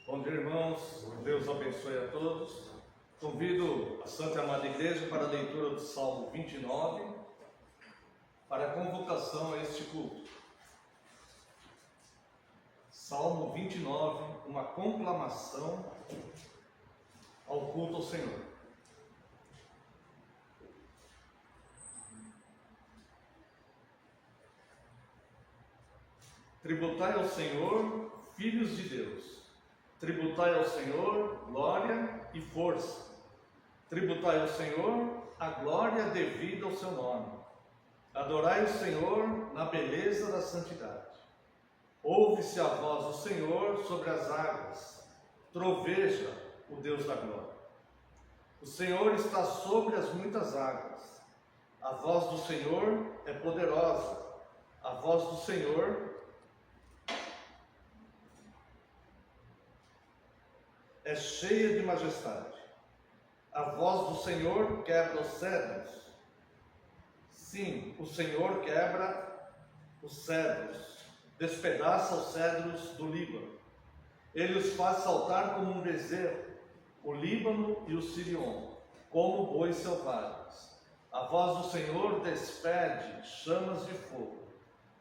Bom dia, irmãos. Deus abençoe a todos. Convido a Santa e Amada Igreja para a leitura do Salmo 29, para a convocação a este culto. Salmo 29, uma conclamação ao culto ao Senhor. Tributai ao Senhor, filhos de Deus. Tributai ao Senhor glória e força. Tributai ao Senhor a glória devida ao seu nome. Adorai o Senhor na beleza da santidade. Ouve-se a voz do Senhor sobre as águas. Troveja o Deus da glória. O Senhor está sobre as muitas águas. A voz do Senhor é poderosa. A voz do Senhor é cheia de majestade. A voz do Senhor quebra os cedros. Sim, o Senhor quebra os cedros, despedaça os cedros do Líbano. Ele os faz saltar como um bezerro, o Líbano e o Sirion, como bois selvagens. A voz do Senhor despede chamas de fogo.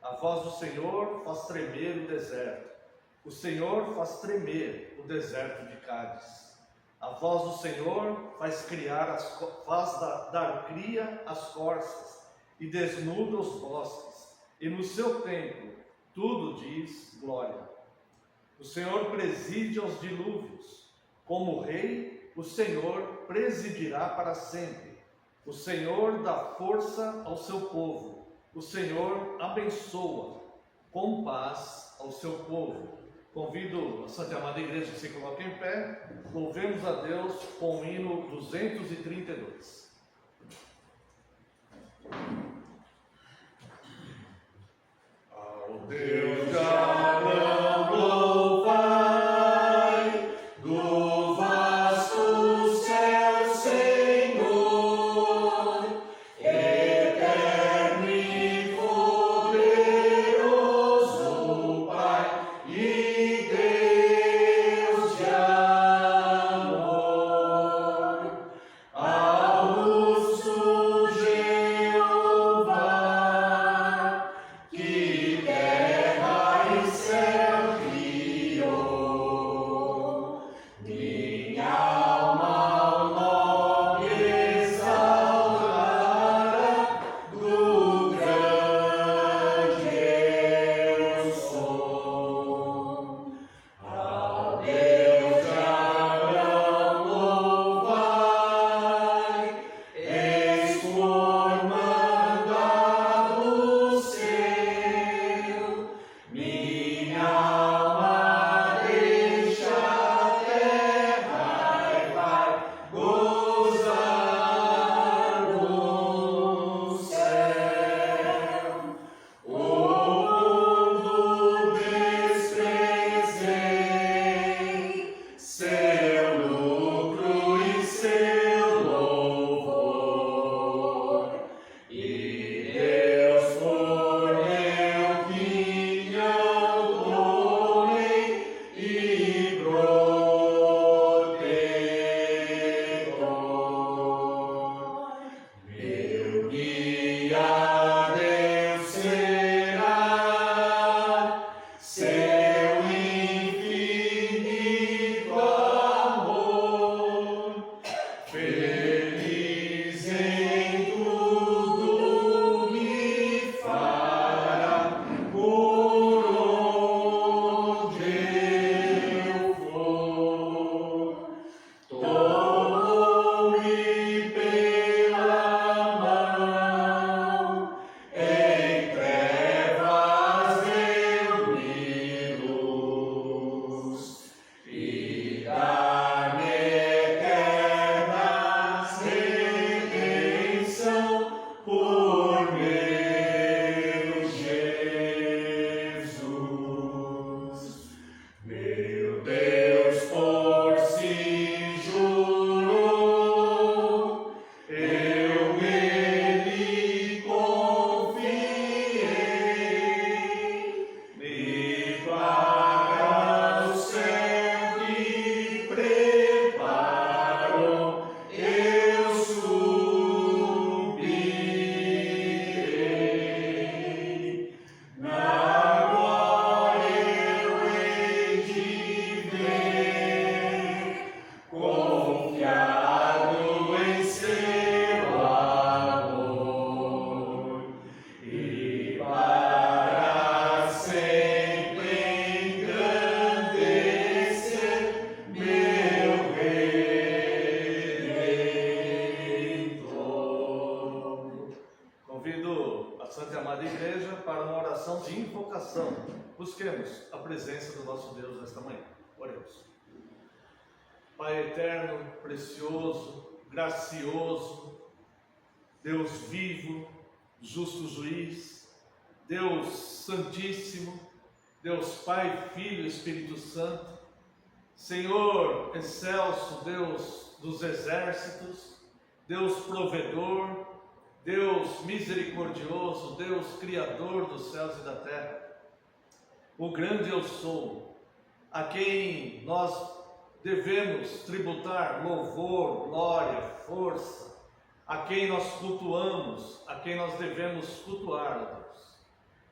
A voz do Senhor faz tremer o deserto. O Senhor faz tremer o deserto de Cádiz. A voz do Senhor faz dar cria às corças e desnuda os bosques. E no seu templo tudo diz glória. O Senhor preside aos dilúvios. Como rei, o Senhor presidirá para sempre. O Senhor dá força ao seu povo. O Senhor abençoa com paz ao seu povo. Convido a Santa e Amada Igreja que se coloque em pé. Louvemos a Deus com o hino 232. Ao Deus de Abraão louvai, do vasto céu, Senhor, eterno e poderoso Pai e Deus de amor. Augusto Jeová, que terra e céu criou, minha alma ao nome exaltará, do grande eu sou. Ao Deus de Abraão louvai, eis por mandado seu, minha alma deixa a terra e vai gozar no céu. O mundo desprezei, seu lucro e seu louvor, e Deus por meu quinhão busquemos a presença do nosso Deus nesta manhã. Oremos. Pai eterno, precioso, gracioso, Deus vivo, justo juiz, Deus santíssimo, Deus Pai, Filho e Espírito Santo, Senhor excelso, Deus dos exércitos, Deus provedor, Deus misericordioso, Deus criador dos céus e da terra, o grande eu sou, a quem nós devemos tributar louvor, glória, força, a quem nós cultuamos, a quem nós devemos cultuar, ó Deus.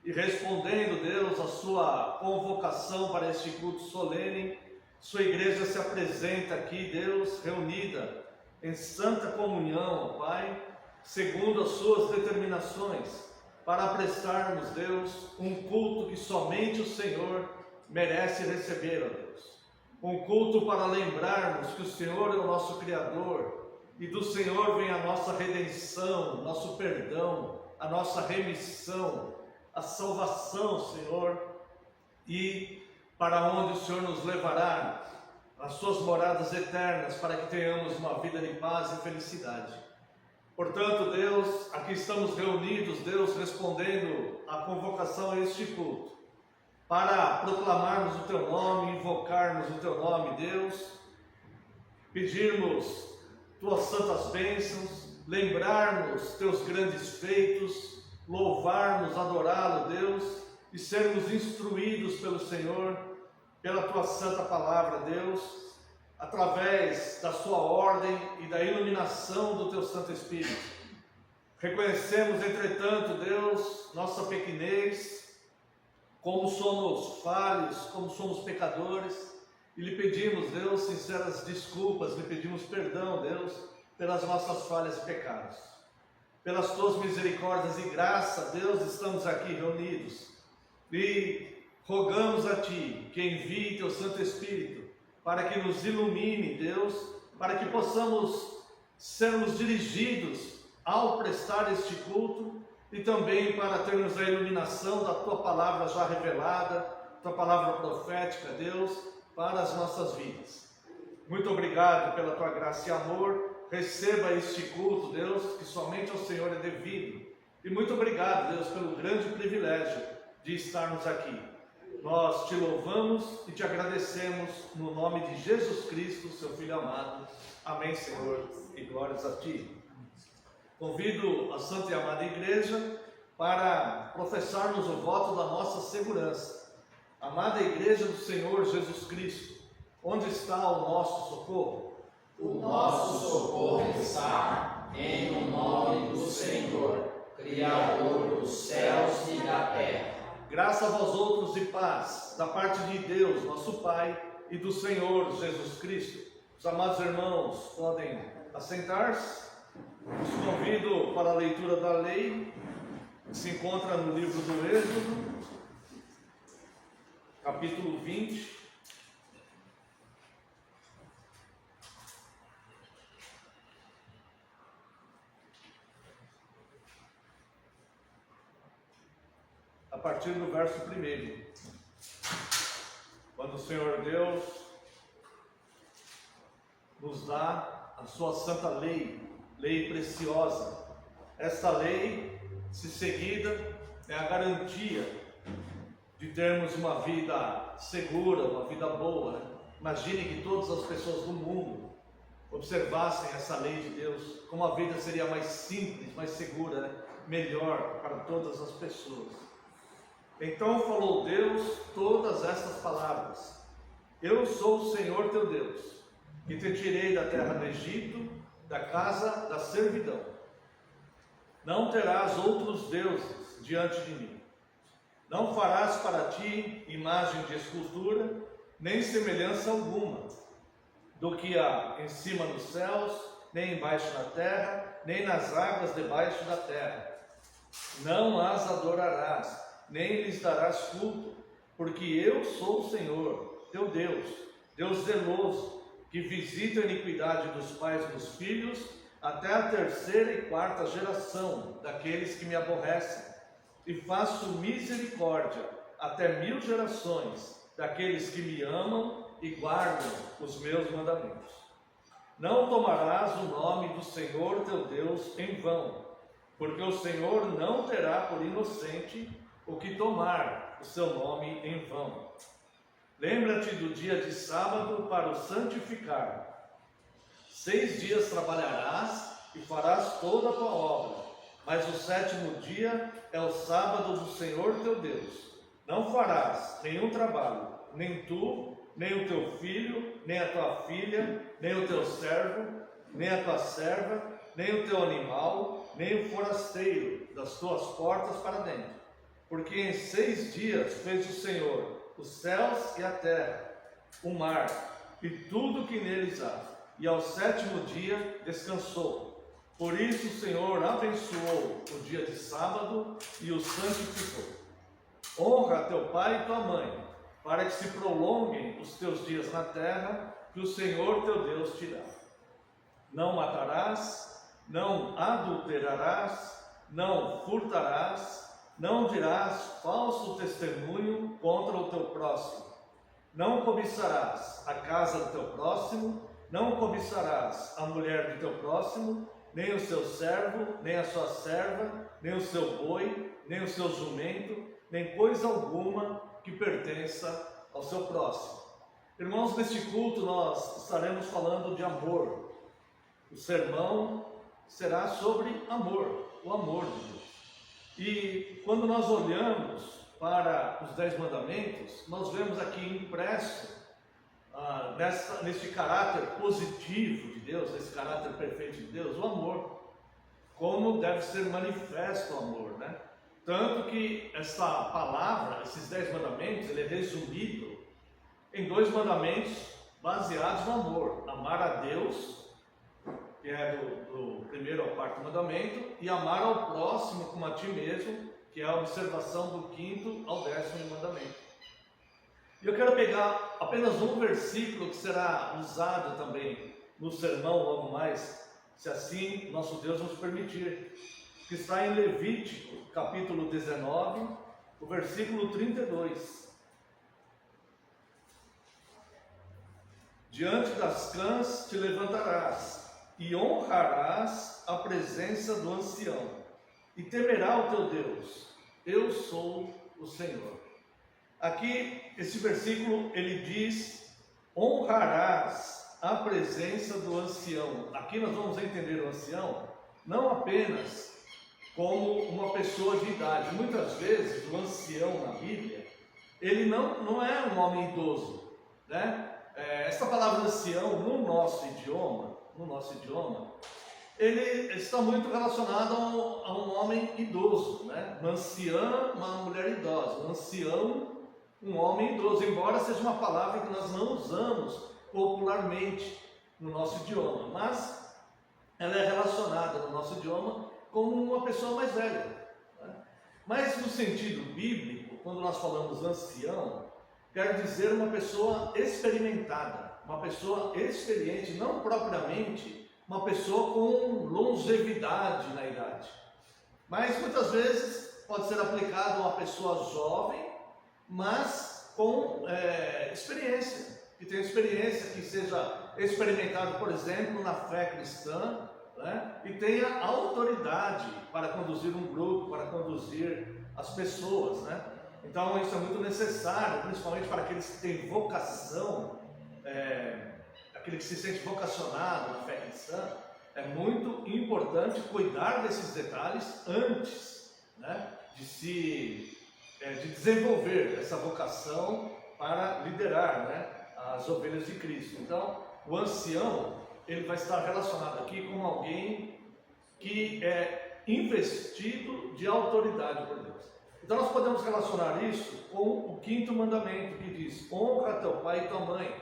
E respondendo, Deus, a sua convocação para este culto solene, sua igreja se apresenta aqui, Deus, reunida em santa comunhão, ó Pai, segundo as suas determinações, para prestarmos, Deus, um culto que somente o Senhor merece receber, ó Deus. Um culto para lembrarmos que o Senhor é o nosso Criador, e do Senhor vem a nossa redenção, nosso perdão, a nossa remissão, a salvação, Senhor, e para onde o Senhor nos levará, as suas moradas eternas, para que tenhamos uma vida de paz e felicidade. Portanto, Deus, aqui estamos reunidos, Deus, respondendo à convocação a este culto, para proclamarmos o Teu nome, invocarmos o Teu nome, Deus, pedirmos Tuas santas bênçãos, lembrarmos Teus grandes feitos, louvarmos, adorá-lo, Deus, e sermos instruídos pelo Senhor, pela Tua santa palavra, Deus, através da Sua ordem e da iluminação do Teu Santo Espírito. Reconhecemos, entretanto, Deus, nossa pequenez, como somos falhos, como somos pecadores, e lhe pedimos, Deus, sinceras desculpas, lhe pedimos perdão, Deus, pelas nossas falhas e pecados. Pelas Tuas misericórdias e graça, Deus, estamos aqui reunidos, e rogamos a Ti que envie Teu Santo Espírito, para que nos ilumine, Deus, para que possamos sermos dirigidos ao prestar este culto, e também para termos a iluminação da Tua palavra já revelada, Tua palavra profética, Deus, para as nossas vidas. Muito obrigado pela Tua graça e amor. Receba este culto, Deus, que somente ao Senhor é devido. E muito obrigado, Deus, pelo grande privilégio de estarmos aqui. Nós Te louvamos e Te agradecemos no nome de Jesus Cristo, Seu Filho amado. Amém, Senhor, e glórias a Ti. Convido a santa e amada igreja para professarmos o voto da nossa segurança. Amada igreja do Senhor Jesus Cristo, onde está o nosso socorro? O nosso socorro está em nome do Senhor, Criador dos céus e da terra. Graça a vós outros e paz, da parte de Deus, nosso Pai, e do Senhor Jesus Cristo. Os amados irmãos podem assentar-se. Os convido para a leitura da lei, que se encontra no livro do Êxodo, capítulo 20. A partir do verso 1, quando o Senhor Deus nos dá a sua santa lei, lei preciosa. Esta lei, se seguida, é a garantia de termos uma vida segura, uma vida boa, né? Imagine que todas as pessoas do mundo observassem essa lei de Deus, como a vida seria mais simples, mais segura, né? Melhor para todas as pessoas. Então falou Deus todas estas palavras: Eu sou o Senhor teu Deus, que te tirei da terra do Egito, da casa da servidão. Não terás outros deuses diante de mim. Não farás para ti imagem de escultura, nem semelhança alguma do que há em cima dos céus, nem embaixo na terra, nem nas águas debaixo da terra. Não as adorarás, nem lhes darás culto, porque eu sou o Senhor, teu Deus, Deus zeloso, que visita a iniquidade dos pais nos filhos, até a terceira e quarta geração daqueles que me aborrecem, e faço misericórdia até 1000 gerações daqueles que me amam e guardam os meus mandamentos. Não tomarás o nome do Senhor teu Deus em vão, porque o Senhor não terá por inocente o que tomar o seu nome em vão. Lembra-te do dia de sábado para o santificar. 6 dias trabalharás e farás toda a tua obra, mas o 7º dia é o sábado do Senhor teu Deus. Não farás nenhum trabalho, nem tu, nem o teu filho, nem a tua filha, nem o teu servo, nem a tua serva, nem o teu animal, nem o forasteiro das tuas portas para dentro. Porque em 6 dias fez o Senhor os céus e a terra, o mar e tudo que neles há, e ao 7º dia descansou. Por isso o Senhor abençoou o dia de sábado e o santificou. Honra teu pai e tua mãe, para que se prolonguem os teus dias na terra que o Senhor teu Deus te dá. Não matarás, não adulterarás, não furtarás, não dirás falso testemunho contra o teu próximo. Não cobiçarás a casa do teu próximo, não cobiçarás a mulher do teu próximo, nem o seu servo, nem a sua serva, nem o seu boi, nem o seu jumento, nem coisa alguma que pertença ao seu próximo. Irmãos, neste culto nós estaremos falando de amor. O sermão será sobre amor, o amor de Deus. E quando nós olhamos para os 10 mandamentos, nós vemos aqui impresso neste caráter positivo de Deus, nesse caráter perfeito de Deus, o amor. Como deve ser manifesto o amor, né? Tanto que essa palavra, esses 10 mandamentos, ele é resumido em 2 mandamentos baseados no amor. Amar a Deus, que é do 1º ao 4º mandamento, e amar ao próximo como a ti mesmo, que é a observação do 5º ao 10º mandamento. E eu quero pegar apenas um versículo que será usado também no sermão logo mais, se assim nosso Deus nos permitir, que está em Levítico, capítulo 19, o versículo 32. Diante das cãs te levantarás e honrarás a presença do ancião, e temerá o teu Deus. Eu sou o Senhor. Aqui, esse versículo, ele diz: honrarás a presença do ancião. Aqui nós vamos entender o ancião não apenas como uma pessoa de idade. Muitas vezes o ancião na Bíblia, ele não é um homem idoso, né? Essa palavra ancião no nosso idioma, ele está muito relacionado a um homem idoso, né? Uma anciã, uma mulher idosa. Um ancião, um homem idoso, embora seja uma palavra que nós não usamos popularmente no nosso idioma, mas ela é relacionada no nosso idioma como uma pessoa mais velha, né? Mas no sentido bíblico, quando nós falamos ancião, quer dizer uma pessoa experimentada, uma pessoa experiente, não propriamente uma pessoa com longevidade na idade, mas muitas vezes pode ser aplicado a uma pessoa jovem, mas com experiência, que tenha experiência, que seja experimentado, por exemplo, na fé cristã, né? E tenha autoridade para conduzir um grupo, para conduzir as pessoas, né? Então isso é muito necessário, principalmente para aqueles que têm vocação, aquele que se sente vocacionado na fé cristã. É muito importante cuidar desses detalhes antes, né, de desenvolver essa vocação para liderar, né, as ovelhas de Cristo. Então, o ancião, ele vai estar relacionado aqui com alguém que é investido de autoridade por Deus. Então nós podemos relacionar isso com o 5º mandamento, que diz: honra teu pai e tua mãe,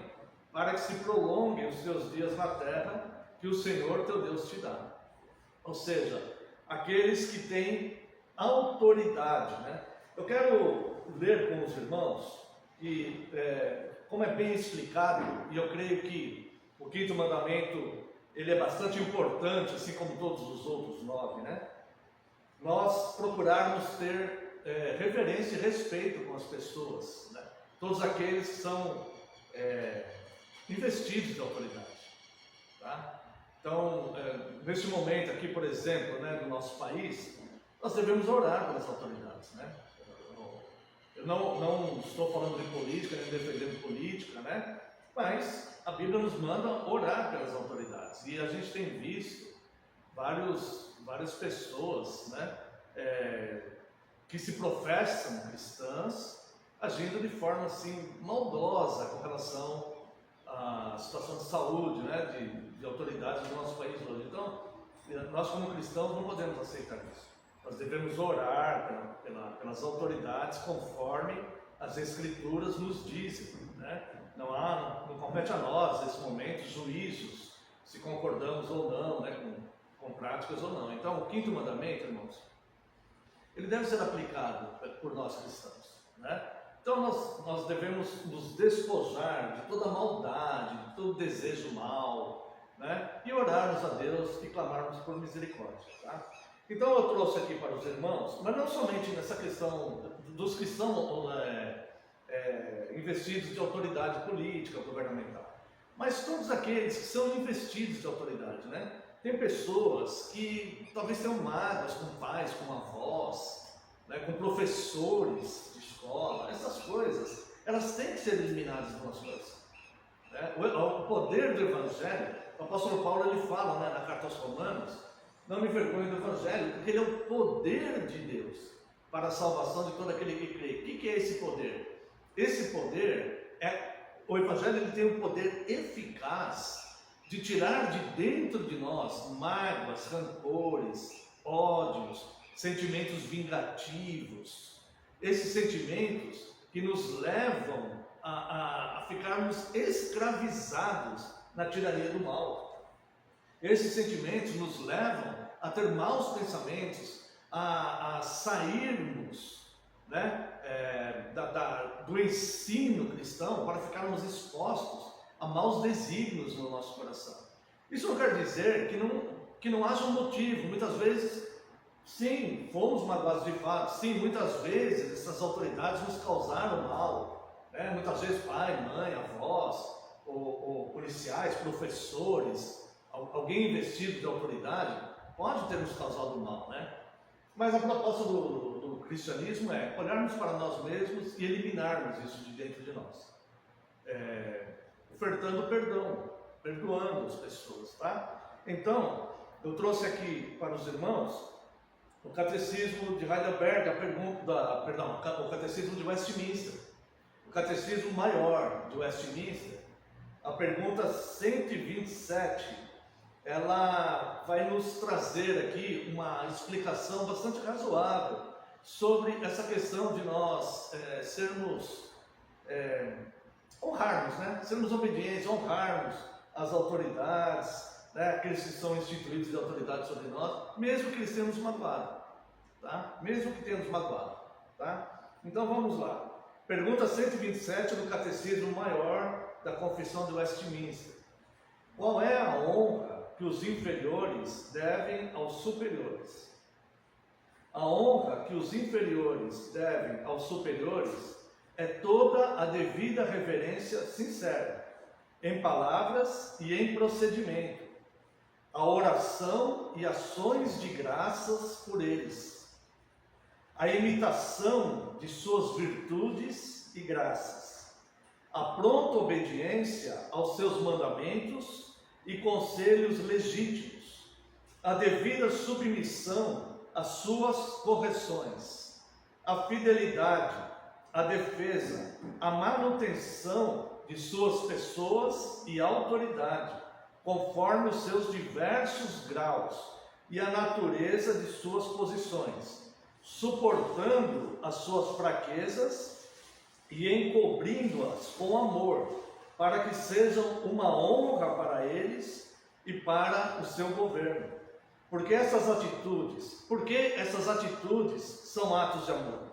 para que se prolonguem os teus dias na terra que o Senhor teu Deus te dá. Ou seja, aqueles que têm autoridade, né? Eu quero ler com os irmãos, e como é bem explicado, e eu creio que o 5º mandamento, ele é bastante importante, assim como todos os outros 9, né? Nós procurarmos ter reverência e respeito com as pessoas, né? Todos aqueles que são investidos de autoridade, tá? Então, nesse momento aqui, por exemplo, né, do nosso país, nós devemos orar pelas autoridades, né? Eu não estou falando de política, nem defendendo política, né? Mas a Bíblia nos manda orar pelas autoridades. E a gente tem visto várias pessoas, né, que se professam cristãs agindo de forma assim maldosa com relação à situação de saúde, né, de autoridades do nosso país hoje. Então, nós como cristãos não podemos aceitar isso. Nós devemos orar pelas autoridades conforme as Escrituras nos dizem, né? Não compete a nós, nesse momento, juízos, se concordamos ou não, né, com práticas ou não. Então, o quinto mandamento, irmãos, ele deve ser aplicado por nós cristãos, né? Então, nós devemos nos despojar de toda maldade, de todo desejo mal, né? E orarmos a Deus e clamarmos por misericórdia, tá? Então, eu trouxe aqui para os irmãos, mas não somente nessa questão dos que são investidos de autoridade política, governamental, mas todos aqueles que são investidos de autoridade, né? Tem pessoas que talvez tenham mágoas com pais, com avós, né? Com professores de escola, essas coisas, elas têm que ser eliminadas do nosso coração, né? O poder do Evangelho, o apóstolo Paulo ele fala, né, na carta aos Romanos, não me envergonhe do Evangelho, porque ele é o poder de Deus para a salvação de todo aquele que crê. O que é esse poder? Esse poder o Evangelho ele tem um poder eficaz de tirar de dentro de nós mágoas, rancores, ódios, sentimentos vingativos, esses sentimentos que nos levam a ficarmos escravizados na tirania do mal. Esses sentimentos nos levam a ter maus pensamentos, a sairmos, né, do ensino cristão para ficarmos expostos a maus desígnios no nosso coração. Isso não quer dizer que não haja um motivo. Muitas vezes, sim, fomos magoados de fato, sim, muitas vezes essas autoridades nos causaram mal, né? Muitas vezes pai, mãe, avós, ou policiais, professores, alguém investido de autoridade pode ter nos causado mal, né? Mas a proposta do cristianismo é olharmos para nós mesmos e eliminarmos isso de dentro de nós, ofertando perdão, perdoando as pessoas, tá? Então, eu trouxe aqui para os irmãos o Catecismo de Heidelberg, o Catecismo de Westminster, o Catecismo Maior de Westminster, a pergunta 127, ela vai nos trazer aqui uma explicação bastante razoável sobre essa questão de nós honrarmos, né? Sermos obedientes, honrarmos as autoridades, né? Aqueles que são instituídos de autoridade sobre nós, mesmo que eles tenham nos magoado, tá? Mesmo que tenham nos magoado, tá? Então vamos lá. Pergunta 127 do Catecismo Maior da Confissão de Westminster. Qual é a honra que os inferiores devem aos superiores? A honra que os inferiores devem aos superiores é toda a devida reverência sincera, em palavras e em procedimento, a oração e ações de graças por eles, a imitação de suas virtudes e graças, a pronta obediência aos seus mandamentos e conselhos legítimos, a devida submissão às suas correções, a fidelidade, a defesa, a manutenção de suas pessoas e autoridade, conforme os seus diversos graus e a natureza de suas posições, suportando as suas fraquezas e encobrindo-as com amor, para que sejam uma honra para eles e para o seu governo. Por que essas atitudes são atos de amor?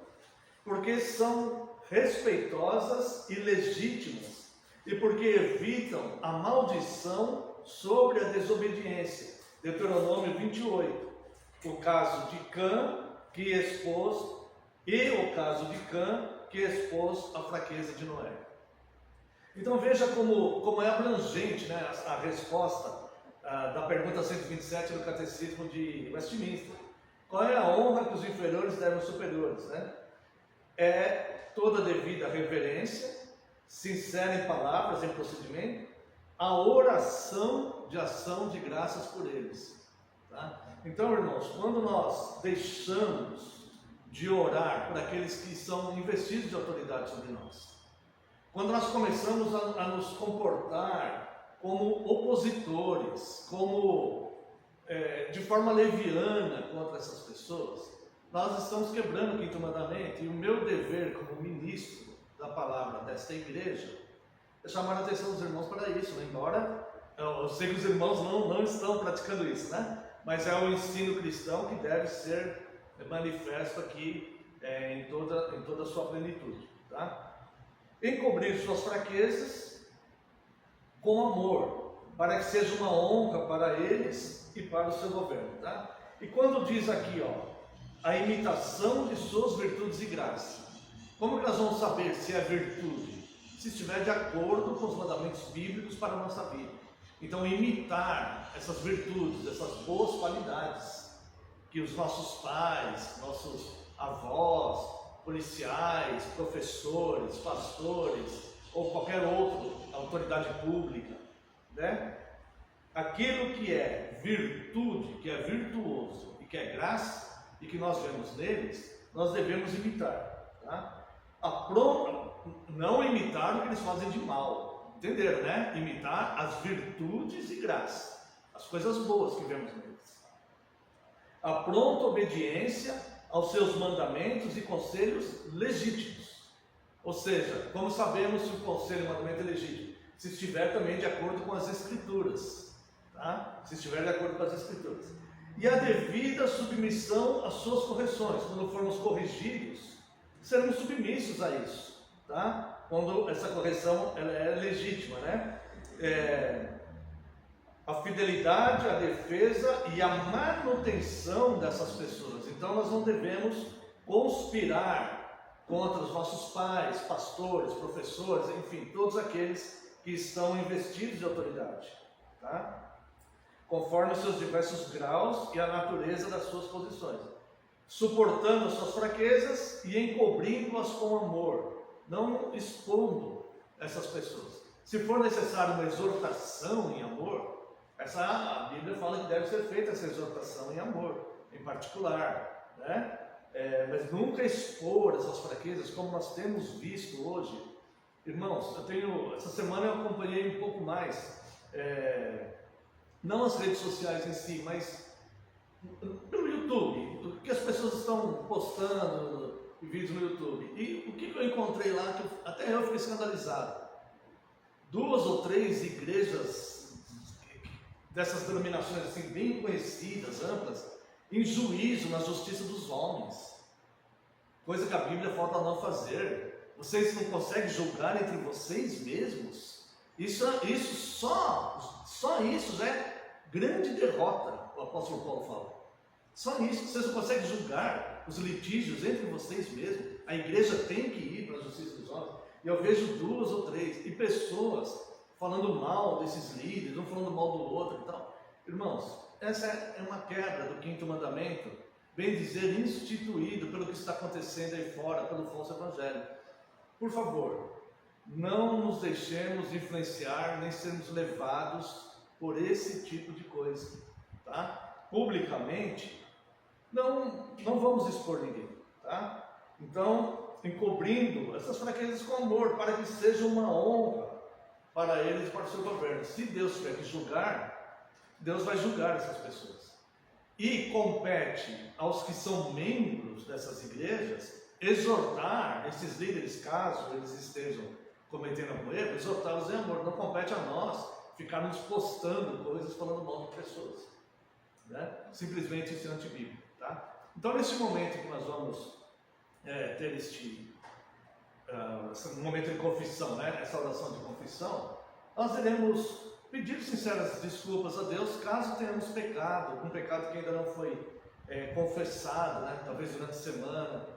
Porque são respeitosas e legítimas, e porque evitam a maldição sobre a desobediência. Deuteronômio 28, o caso de Cã, que expôs e o caso de Cã, que expôs a fraqueza de Noé. Então veja como é abrangente, né, a resposta da pergunta 127 do Catecismo de Westminster. Qual é a honra que os inferiores devem aos superiores? Né? É toda devida reverência, sincera em palavras, em procedimento, a oração de ação de graças por eles. Tá? Então, irmãos, quando nós deixamos de orar por aqueles que são investidos de autoridade sobre nós, quando nós começamos a nos comportar como opositores, de forma leviana contra essas pessoas, nós estamos quebrando o quinto mandamento. E o meu dever como ministro da palavra desta igreja é chamar a atenção dos irmãos para isso, né? Embora eu sei que os irmãos não estão praticando isso, né? Mas é o ensino cristão que deve ser manifesto aqui em toda a sua plenitude, tá? Encobrir suas fraquezas com amor, para que seja uma honra para eles e para o seu governo, tá? E quando diz aqui, a imitação de suas virtudes e graça, como que nós vamos saber se é virtude? Se estiver de acordo com os mandamentos bíblicos para a nossa vida. Então, imitar essas virtudes, essas boas qualidades que os nossos pais, nossos avós, policiais, professores, pastores ou qualquer outra autoridade pública, né? Aquilo que é virtude, que é virtuoso e que é graça e que nós vemos neles, nós devemos imitar, tá? Não imitar o que eles fazem de mal, entenderam, né? Imitar as virtudes e graça, as coisas boas que vemos neles. A pronta obediência aos seus mandamentos e conselhos legítimos. Ou seja, como sabemos se o conselho e o mandamento é legítimo? Se estiver também de acordo com as Escrituras, tá? Se estiver de acordo com as Escrituras. E a devida submissão às suas correções. Quando formos corrigidos, seremos submissos a isso, tá? Quando essa correção ela é legítima, né? A fidelidade, a defesa e a manutenção dessas pessoas. Então nós não devemos conspirar contra os nossos pais, pastores, professores, enfim, todos aqueles que estão investidos de autoridade, tá? Conforme os seus diversos graus e a natureza das suas posições, suportando as suas fraquezas e encobrindo-as com amor, não expondo essas pessoas. Se for necessário uma exortação em amor, a Bíblia fala que deve ser feita essa exortação em amor, em particular, né? Mas nunca expor essas fraquezas, como nós temos visto hoje. Irmãos, essa semana eu acompanhei um pouco mais, não as redes sociais em si, mas pelo YouTube, o que as pessoas estão postando em vídeos no YouTube. E o que eu encontrei lá, que até eu fiquei escandalizado. 2 ou 3 igrejas dessas denominações assim, bem conhecidas, amplas, em juízo na justiça dos homens, coisa que a Bíblia falta não fazer. Vocês não conseguem julgar entre vocês mesmos? Isso só isso já é grande derrota, o apóstolo Paulo fala. Só isso, vocês não conseguem julgar os litígios entre vocês mesmos. A igreja tem que ir para a justiça dos homens. E eu vejo 2 ou 3, e pessoas falando mal desses líderes, um falando mal do outro e tal. Irmãos, essa é uma quebra do quinto mandamento, bem dizer, instituído pelo que está acontecendo aí fora, pelo falso evangelho. Por favor, não nos deixemos influenciar, nem sermos levados por esse tipo de coisa, tá? Publicamente, não vamos expor ninguém, tá? Então, encobrindo essas fraquezas com amor, para que seja uma honra para eles e para o seu governo. Se Deus tiver que julgar, Deus vai julgar essas pessoas. E compete aos que são membros dessas igrejas exortar esses líderes, caso eles estejam cometendo algum erro, exortá-los em amor. Não compete a nós ficarmos postando coisas falando mal de pessoas, né? Simplesmente isso é antibíblico, tá? Então, nesse momento que nós vamos ter esse momento de confissão, né? Essa oração de confissão, nós iremos pedir sinceras desculpas a Deus caso tenhamos pecado, um pecado que ainda não foi confessado, né? Talvez durante a semana.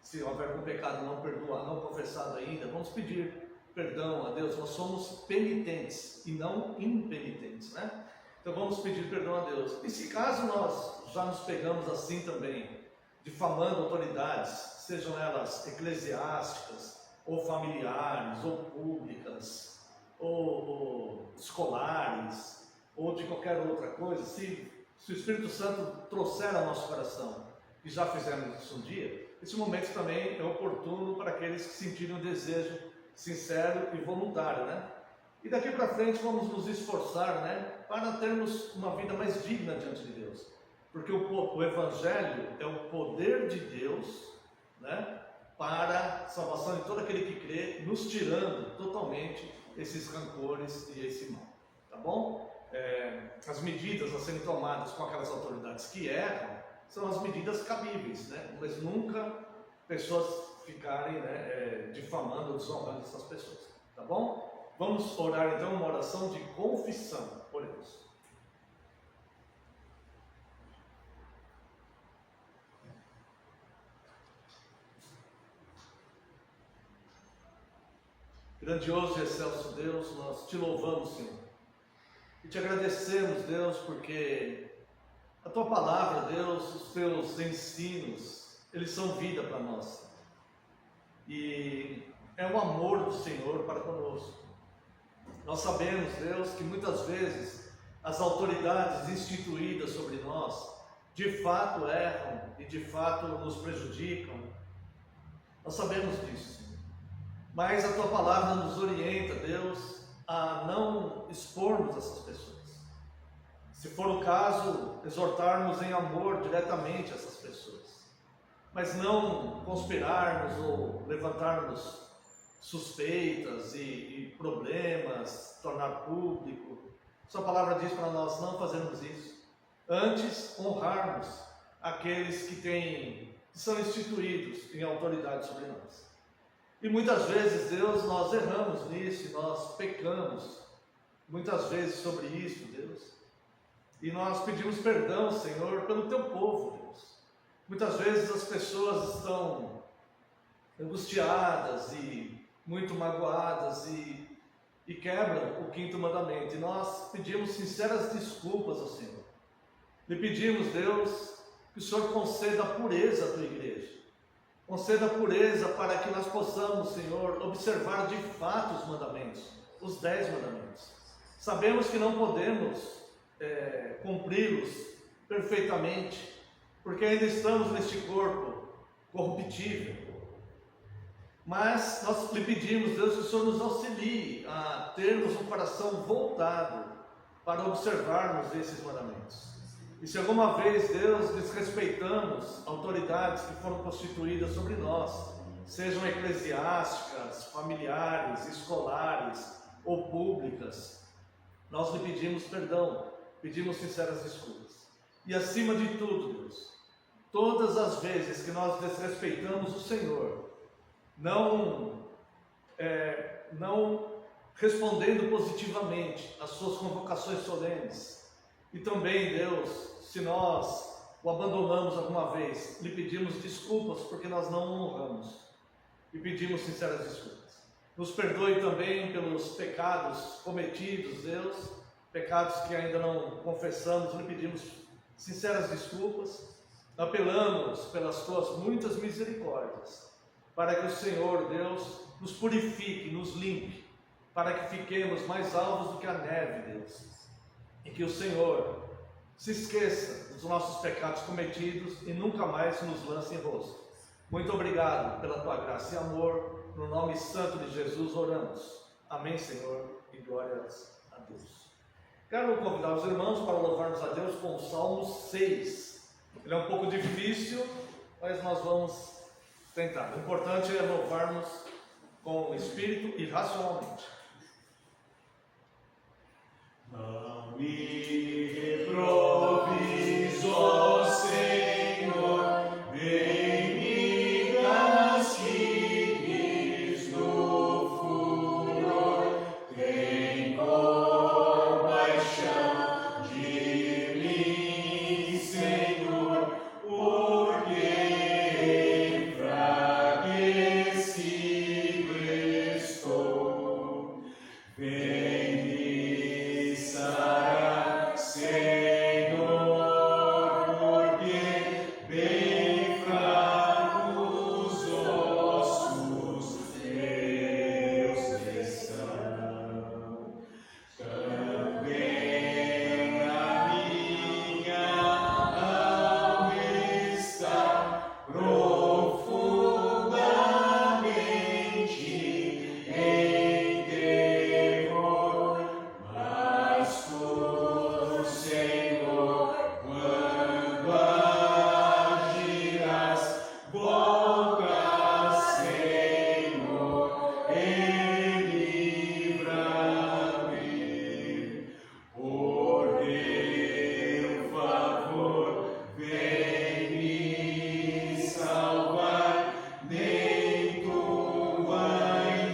se houver algum pecado não perdoado, não confessado ainda, vamos pedir perdão a Deus. Nós somos penitentes e não impenitentes, né? Então vamos pedir perdão a Deus. E se caso nós já nos pegamos assim também, difamando autoridades, sejam elas eclesiásticas, ou familiares, ou públicas, ou escolares, ou de qualquer outra coisa, se o Espírito Santo trouxer ao nosso coração, e já fizemos isso um dia, esse momento também é oportuno para aqueles que sentirem um desejo sincero e voluntário, né? E daqui para frente vamos nos esforçar, né, para termos uma vida mais digna diante de Deus. Porque o Evangelho é o poder de Deus, né, para a salvação de todo aquele que crê, nos tirando totalmente esses rancores e esse mal. Tá bom? As medidas a serem tomadas com aquelas autoridades que erram são as medidas cabíveis, né? Mas nunca pessoas ficarem, né, difamando ou desonrando essas pessoas. Tá bom? Vamos orar então uma oração de confissão. Oremos. Grandioso e excelso Deus, nós te louvamos, Senhor, e te agradecemos, Deus, porque a tua palavra, Deus, os teus ensinos, eles são vida para nós, e é o amor do Senhor para conosco. Nós sabemos, Deus, que muitas vezes as autoridades instituídas sobre nós de fato erram e de fato nos prejudicam. Nós sabemos disso, Senhor. Mas a tua palavra nos orienta, Deus, a não expormos essas pessoas. Se for o caso, exortarmos em amor diretamente essas pessoas, mas não conspirarmos ou levantarmos suspeitas e problemas, tornar público. Sua palavra diz para nós não fazermos isso. Antes, honrarmos aqueles que são instituídos em autoridade sobre nós. E muitas vezes, Deus, nós erramos nisso, nós pecamos muitas vezes sobre isso, Deus. E nós pedimos perdão, Senhor, pelo teu povo, Deus. Muitas vezes as pessoas estão angustiadas e muito magoadas e quebram o quinto mandamento. E nós pedimos sinceras desculpas ao Senhor. Lhe pedimos, Deus, que o Senhor conceda a pureza à tua igreja. Conceda a pureza para que nós possamos, Senhor, observar de fato os mandamentos, os 10 mandamentos. Sabemos que não podemos cumpri-los perfeitamente, porque ainda estamos neste corpo corruptível. Mas nós lhe pedimos, Deus, que o Senhor nos auxilie a termos um coração voltado para observarmos esses mandamentos. E se alguma vez, Deus, desrespeitamos autoridades que foram constituídas sobre nós, sejam eclesiásticas, familiares, escolares ou públicas, nós lhe pedimos perdão, pedimos sinceras desculpas. E acima de tudo, Deus, todas as vezes que nós desrespeitamos o Senhor, não respondendo positivamente às suas convocações solenes, e também, Deus, se nós o abandonamos alguma vez, lhe pedimos desculpas porque nós não o honramos, e pedimos sinceras desculpas. Nos perdoe também pelos pecados cometidos, Deus, pecados que ainda não confessamos, lhe pedimos sinceras desculpas, apelamos pelas tuas muitas misericórdias, para que o Senhor, Deus, nos purifique, nos limpe, para que fiquemos mais alvos do que a neve, Deus, e que o Senhor se esqueça dos nossos pecados cometidos e nunca mais nos lance em rosto. Muito obrigado pela tua graça e amor, no nome santo de Jesus oramos. Amém, Senhor, e glórias a Deus. Quero convidar os irmãos para louvarmos a Deus com o Salmo 6. Ele é um pouco difícil, mas nós vamos tentar. O importante é louvarmos com o Espírito e racionalmente. Não me reproves, ó Senhor, nem me castigues no furor, tem compaixão de mim, Senhor, porque em fraqueza Vem me sarar, Senhor, porque bem fracos ossos meus estão. Também a minha alma está profundamente em terror, mas tu, Senhor, quando agirás, volta, Senhor, e livra-me. Por teu favor, vem me salvar, nem tua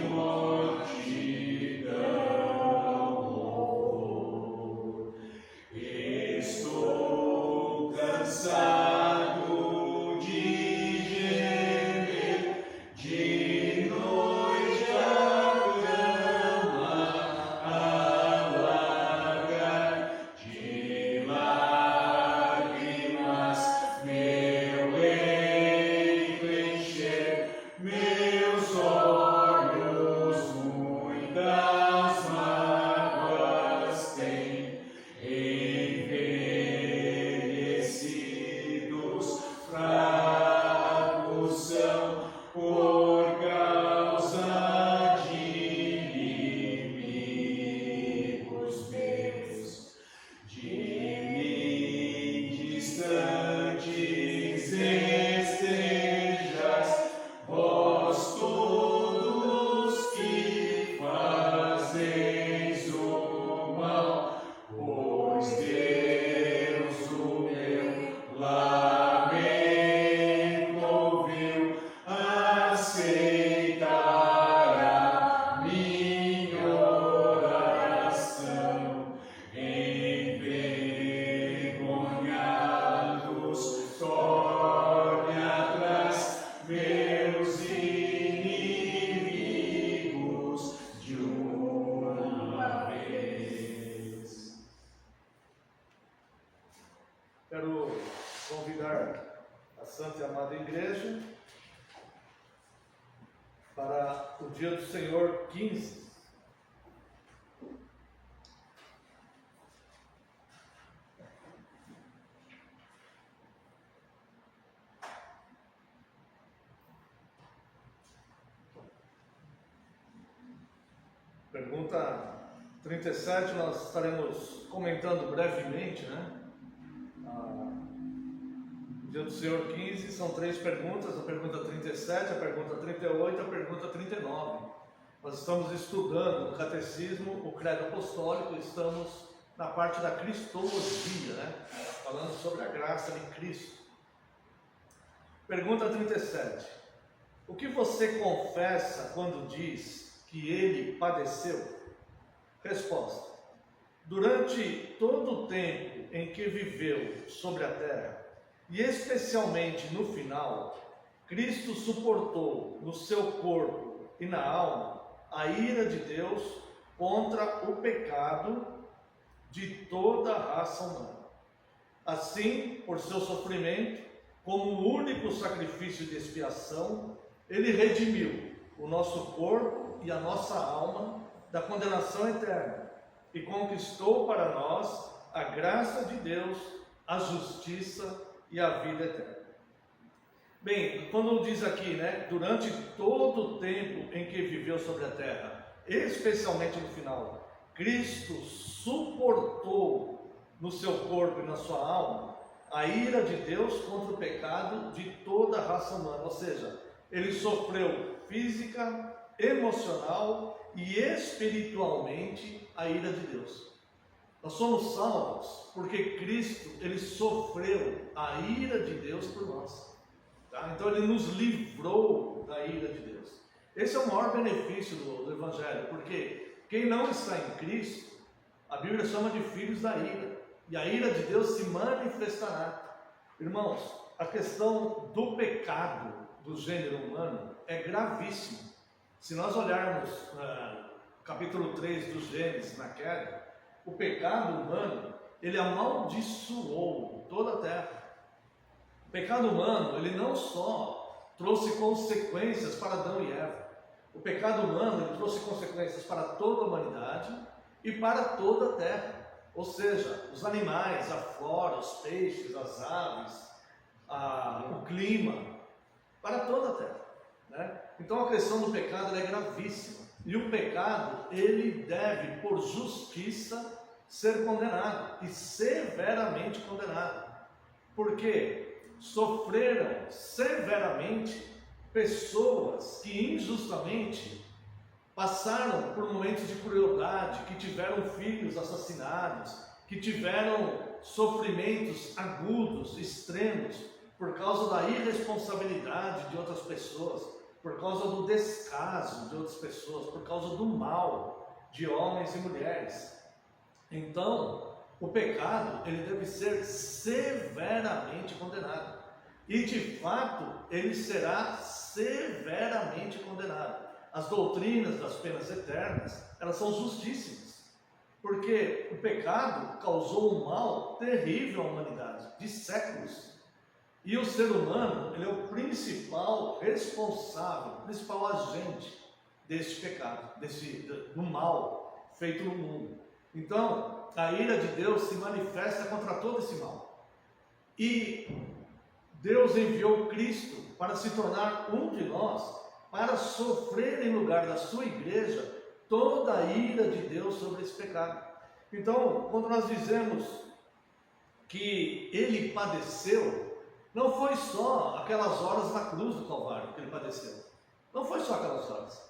mortidão louvor. Estou cansado de gemer, de noite a cama alargar, de lágrimas meu leito encher, meus olhos muitas mágoas têm, envelhecidos, fracos são por causa de inimigos meus. De mim distantes estejas, vós todos que fazeis o mal, pois Deus o meu lamento ouviu, aceitará minha oração. Envergonhados, torne atrás meus inimigos de uma vez. Quero convidar a Santa e Amada Igreja para o Dia do Senhor 15. Pergunta 37, nós estaremos comentando brevemente, né? Dia do Senhor 15, são 3 perguntas, a pergunta 37, a pergunta 38 e a pergunta 39. Nós estamos estudando no Catecismo o Credo Apostólico, estamos na parte da Cristologia, né? Falando sobre a graça de Cristo. Pergunta 37. O que você confessa quando diz que ele padeceu? Resposta. Durante todo o tempo em que viveu sobre a terra, e especialmente no final, Cristo suportou no seu corpo e na alma a ira de Deus contra o pecado de toda a raça humana. Assim, por seu sofrimento, como único sacrifício de expiação, ele redimiu o nosso corpo e a nossa alma da condenação eterna e conquistou para nós a graça de Deus, a justiça e a vida eterna. Bem, quando diz aqui, né, durante todo o tempo em que viveu sobre a terra, especialmente no final, Cristo suportou no seu corpo e na sua alma a ira de Deus contra o pecado de toda a raça humana, ou seja, ele sofreu física, emocional e espiritualmente a ira de Deus. Nós somos salvos porque Cristo, ele sofreu a ira de Deus por nós. Tá? Então ele nos livrou da ira de Deus. Esse é o maior benefício do Evangelho, porque quem não está em Cristo, a Bíblia chama de filhos da ira, e a ira de Deus se manifestará. Irmãos, a questão do pecado do gênero humano é gravíssima. Se nós olharmos capítulo 3 do Gênesis, na queda, o pecado humano, ele amaldiçoou toda a terra. O pecado humano, ele não só trouxe consequências para Adão e Eva. O pecado humano, ele trouxe consequências para toda a humanidade e para toda a terra. Ou seja, os animais, a flora, os peixes, as aves, o clima, para toda a terra, né? Então a questão do pecado é gravíssima. E o pecado, ele deve, por justiça, ser condenado, e severamente condenado. Porque sofreram severamente pessoas que injustamente passaram por momentos de crueldade, que tiveram filhos assassinados, que tiveram sofrimentos agudos, extremos, por causa da irresponsabilidade de outras pessoas, por causa do descaso de outras pessoas, por causa do mal de homens e mulheres. Então, o pecado, ele deve ser severamente condenado. E de fato, ele será severamente condenado. As doutrinas das penas eternas, elas são justíssimas, porque o pecado causou um mal terrível à humanidade, de séculos. E o ser humano, ele é o principal responsável, o principal agente deste pecado, do mal feito no mundo. Então, a ira de Deus se manifesta contra todo esse mal. E Deus enviou Cristo para se tornar um de nós, para sofrer em lugar da sua igreja toda a ira de Deus sobre esse pecado. Então, quando nós dizemos que ele padeceu, não foi só aquelas horas na cruz do Calvário que ele padeceu. Não foi só aquelas horas.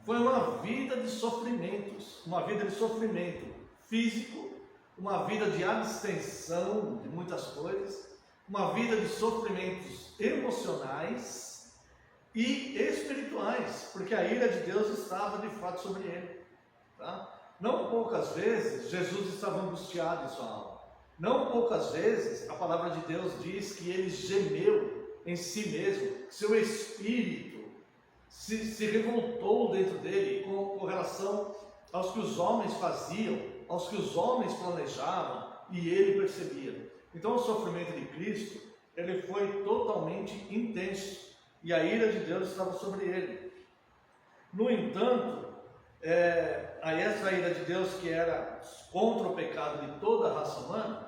Foi uma vida de sofrimentos, uma vida de sofrimento físico, uma vida de abstenção de muitas coisas, uma vida de sofrimentos emocionais e espirituais, porque a ira de Deus estava de fato sobre ele. Tá? Não poucas vezes Jesus estava angustiado em sua alma. Não poucas vezes a palavra de Deus diz que ele gemeu em si mesmo, que seu espírito se revoltou dentro dele com relação aos que os homens faziam, aos que os homens planejavam, e ele percebia. Então o sofrimento de Cristo, ele foi totalmente intenso, e a ira de Deus estava sobre ele. No entanto, essa ira de Deus, que era contra o pecado de toda a raça humana,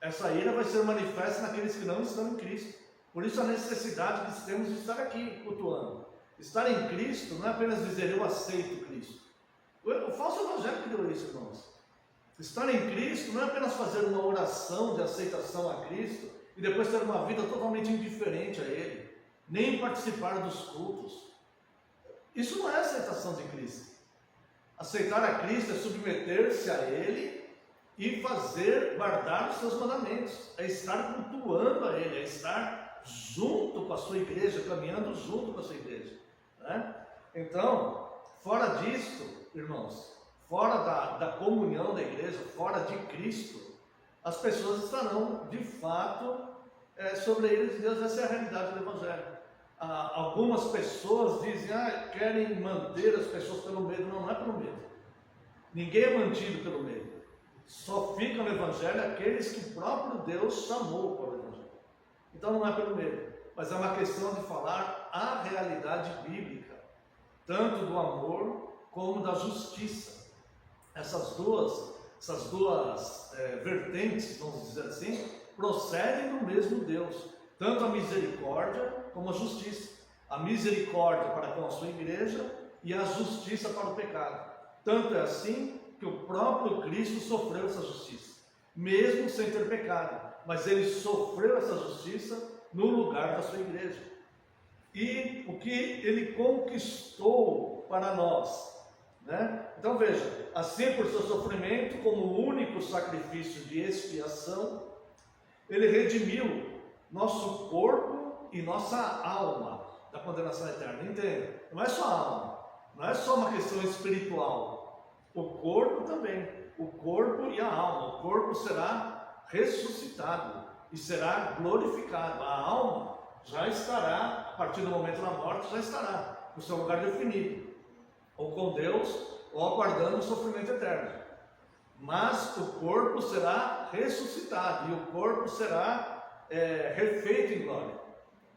essa ira vai ser manifesta naqueles que não estão em Cristo. Por isso a necessidade de termos de estar aqui cultuando. Estar em Cristo não é apenas dizer eu aceito Cristo. O falso evangelho que deu isso, irmãos. Estar em Cristo não é apenas fazer uma oração de aceitação a Cristo e depois ter uma vida totalmente indiferente a Ele, nem participar dos cultos. Isso não é aceitação de Cristo. Aceitar a Cristo é submeter-se a Ele e guardar os seus mandamentos, é estar cultuando a Ele, é estar junto com a sua igreja, caminhando junto com a sua igreja, né? Então, fora disto, irmãos, fora da comunhão da igreja, fora de Cristo, as pessoas estarão de fato sobre a ira de Deus. Essa é a realidade do Evangelho. Algumas pessoas dizem, querem manter as pessoas pelo medo. Não é pelo medo. Ninguém é mantido pelo medo. Só fica no Evangelho aqueles que o próprio Deus chamou para o Evangelho. Então não é pelo medo, mas é uma questão de falar a realidade bíblica, tanto do amor como da justiça. Essas duas vertentes, vamos dizer assim, procedem do mesmo Deus, tanto a misericórdia como a justiça. A misericórdia para com a sua igreja e a justiça para o pecado. Tanto é assim que o próprio Cristo sofreu essa justiça, mesmo sem ter pecado, mas ele sofreu essa justiça no lugar da sua igreja. E o que ele conquistou para nós, né? Então veja, assim por seu sofrimento, como único sacrifício de expiação, ele redimiu nosso corpo e nossa alma da condenação eterna. Entenda, não é só a alma, não é só uma questão espiritual, o corpo também, o corpo e a alma. O corpo será ressuscitado e será glorificado. A alma já estará, a partir do momento da morte, já estará no seu lugar definido, ou com Deus ou aguardando o sofrimento eterno. Mas o corpo será ressuscitado e o corpo será refeito em glória.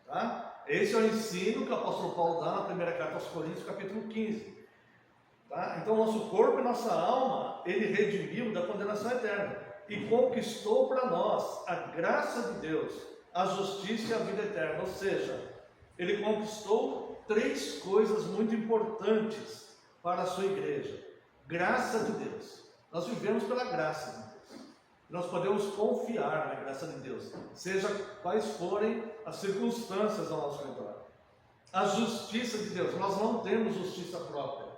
Tá? Esse é o ensino que o apóstolo Paulo dá na primeira carta aos Coríntios, capítulo 15. Tá? Então, nosso corpo e nossa alma, ele redimiu da condenação eterna e conquistou para nós a graça de Deus, a justiça e a vida eterna. Ou seja, ele conquistou 3 coisas muito importantes para a sua igreja. Graça de Deus. Nós vivemos pela graça de Deus. Nós podemos confiar na graça de Deus, seja quais forem as circunstâncias ao nosso redor. A justiça de Deus. Nós não temos justiça própria,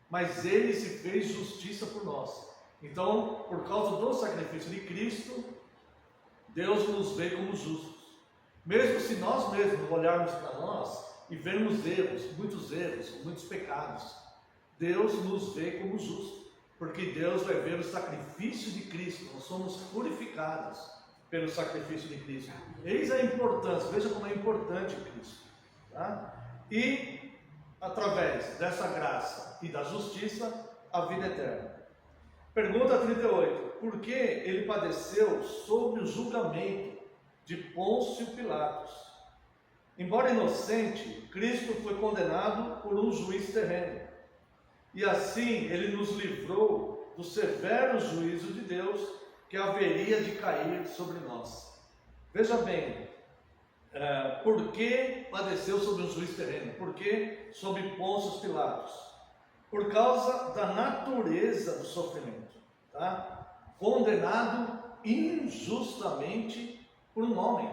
mas Ele se fez justiça por nós. Então, por causa do sacrifício de Cristo, Deus nos vê como justos. Mesmo se nós mesmos olharmos para nós e vermos erros, muitos pecados, Deus nos vê como justos, porque Deus vai ver o sacrifício de Cristo. Nós somos purificados pelo sacrifício de Cristo. Eis a importância, veja como é importante Cristo. Tá? E através dessa graça e da justiça, a vida eterna. Pergunta 38. Por que ele padeceu sob o julgamento de Pôncio Pilatos? Embora inocente, Cristo foi condenado por um juiz terreno. E assim ele nos livrou do severo juízo de Deus que haveria de cair sobre nós. Veja bem, por que padeceu sob um juiz terreno? Por que sob Pôncio Pilatos? Por causa da natureza do sofrimento, tá? Condenado injustamente por um homem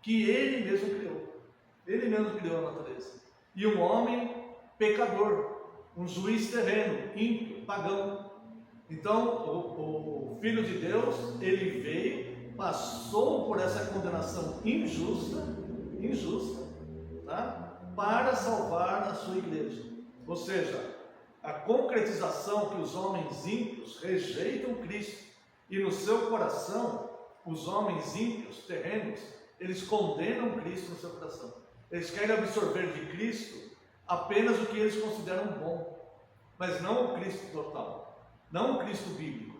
que ele mesmo criou. Ele mesmo criou a natureza. E um homem pecador, um juiz terreno, ímpio, pagão. Então, o Filho de Deus, ele veio, passou por essa condenação injusta, tá? Para salvar a sua igreja. Ou seja, a concretização que os homens ímpios rejeitam Cristo, e no seu coração, os homens ímpios, terrenos, eles condenam Cristo no seu coração. Eles querem absorver de Cristo apenas o que eles consideram bom, mas não o Cristo total, não o Cristo bíblico.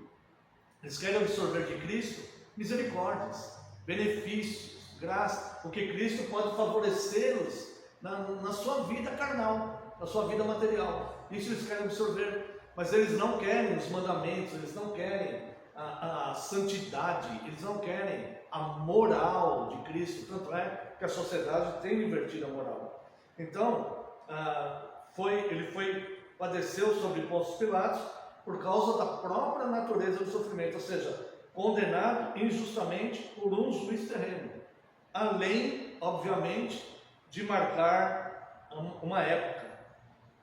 Eles querem absorver de Cristo misericórdias, benefícios, graça, porque Cristo pode favorecê-los na sua vida carnal, na sua vida material. Isso eles querem absorver, mas eles não querem os mandamentos, eles não querem a santidade, eles não querem a moral de Cristo. Tanto é que a sociedade tem invertido a moral. Então, ele padeceu sobre Pôncio Pilatos por causa da própria natureza do sofrimento, ou seja, condenado injustamente por um juiz terreno, além, obviamente, de marcar uma época,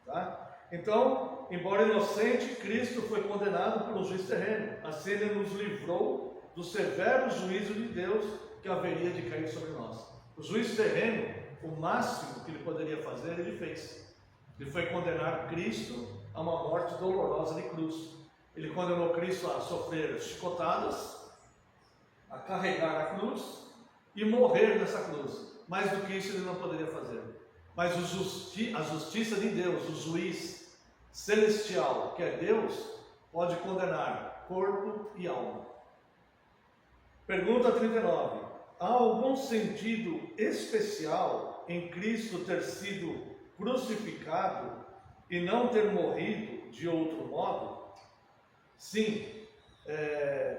tá? Então, embora inocente, Cristo foi condenado por um juiz terreno. Assim ele nos livrou do severo juízo de Deus que haveria de cair sobre nós. O juiz terreno, o máximo que ele poderia fazer, ele fez. Ele foi condenar Cristo a uma morte dolorosa de cruz. Ele condenou Cristo a sofrer chicotadas, a carregar a cruz e morrer nessa cruz. Mais do que isso ele não poderia fazer. Mas a justiça de Deus, o juiz celestial, que é Deus, pode condenar corpo e alma. Pergunta 39. Há algum sentido especial em Cristo ter sido crucificado e não ter morrido de outro modo? Sim,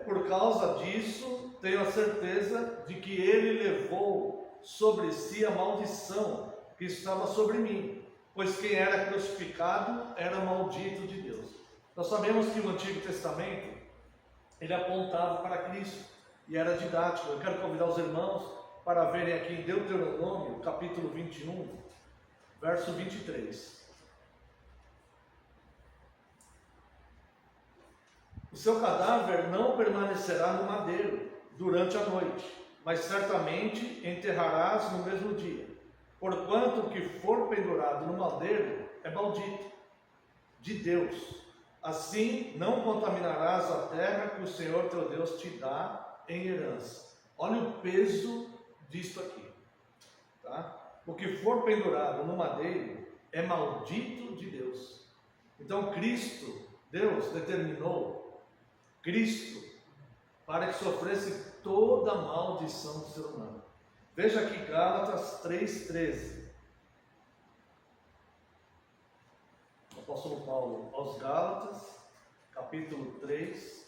por causa disso, tenho a certeza de que Ele levou sobre si a maldição que estava sobre mim, pois quem era crucificado era maldito de Deus. Nós sabemos que o Antigo Testamento, ele apontava para Cristo, e era didático. Eu quero convidar os irmãos para verem aqui em Deuteronômio, capítulo 21, verso 23. O seu cadáver não permanecerá no madeiro durante a noite, mas certamente enterrarás no mesmo dia. Porquanto o que for pendurado no madeiro é maldito de Deus. Assim não contaminarás a terra que o Senhor teu Deus te dá em herança. Olha o peso disto aqui, tá? O que for pendurado no madeiro é maldito de Deus. Então Cristo, Deus determinou Cristo para que sofresse toda a maldição do ser humano. Veja aqui Gálatas 3,13. O apóstolo Paulo aos Gálatas, capítulo 3,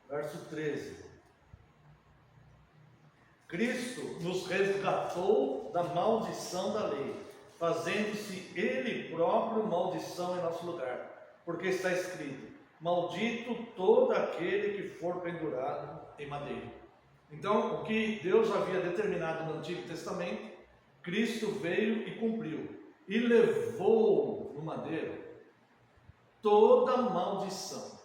verso 13. Cristo nos resgatou da maldição da lei, fazendo-se Ele próprio maldição em nosso lugar, porque está escrito: maldito todo aquele que for pendurado em madeira. Então, o que Deus havia determinado no Antigo Testamento, Cristo veio e cumpriu, e levou no madeiro toda a maldição.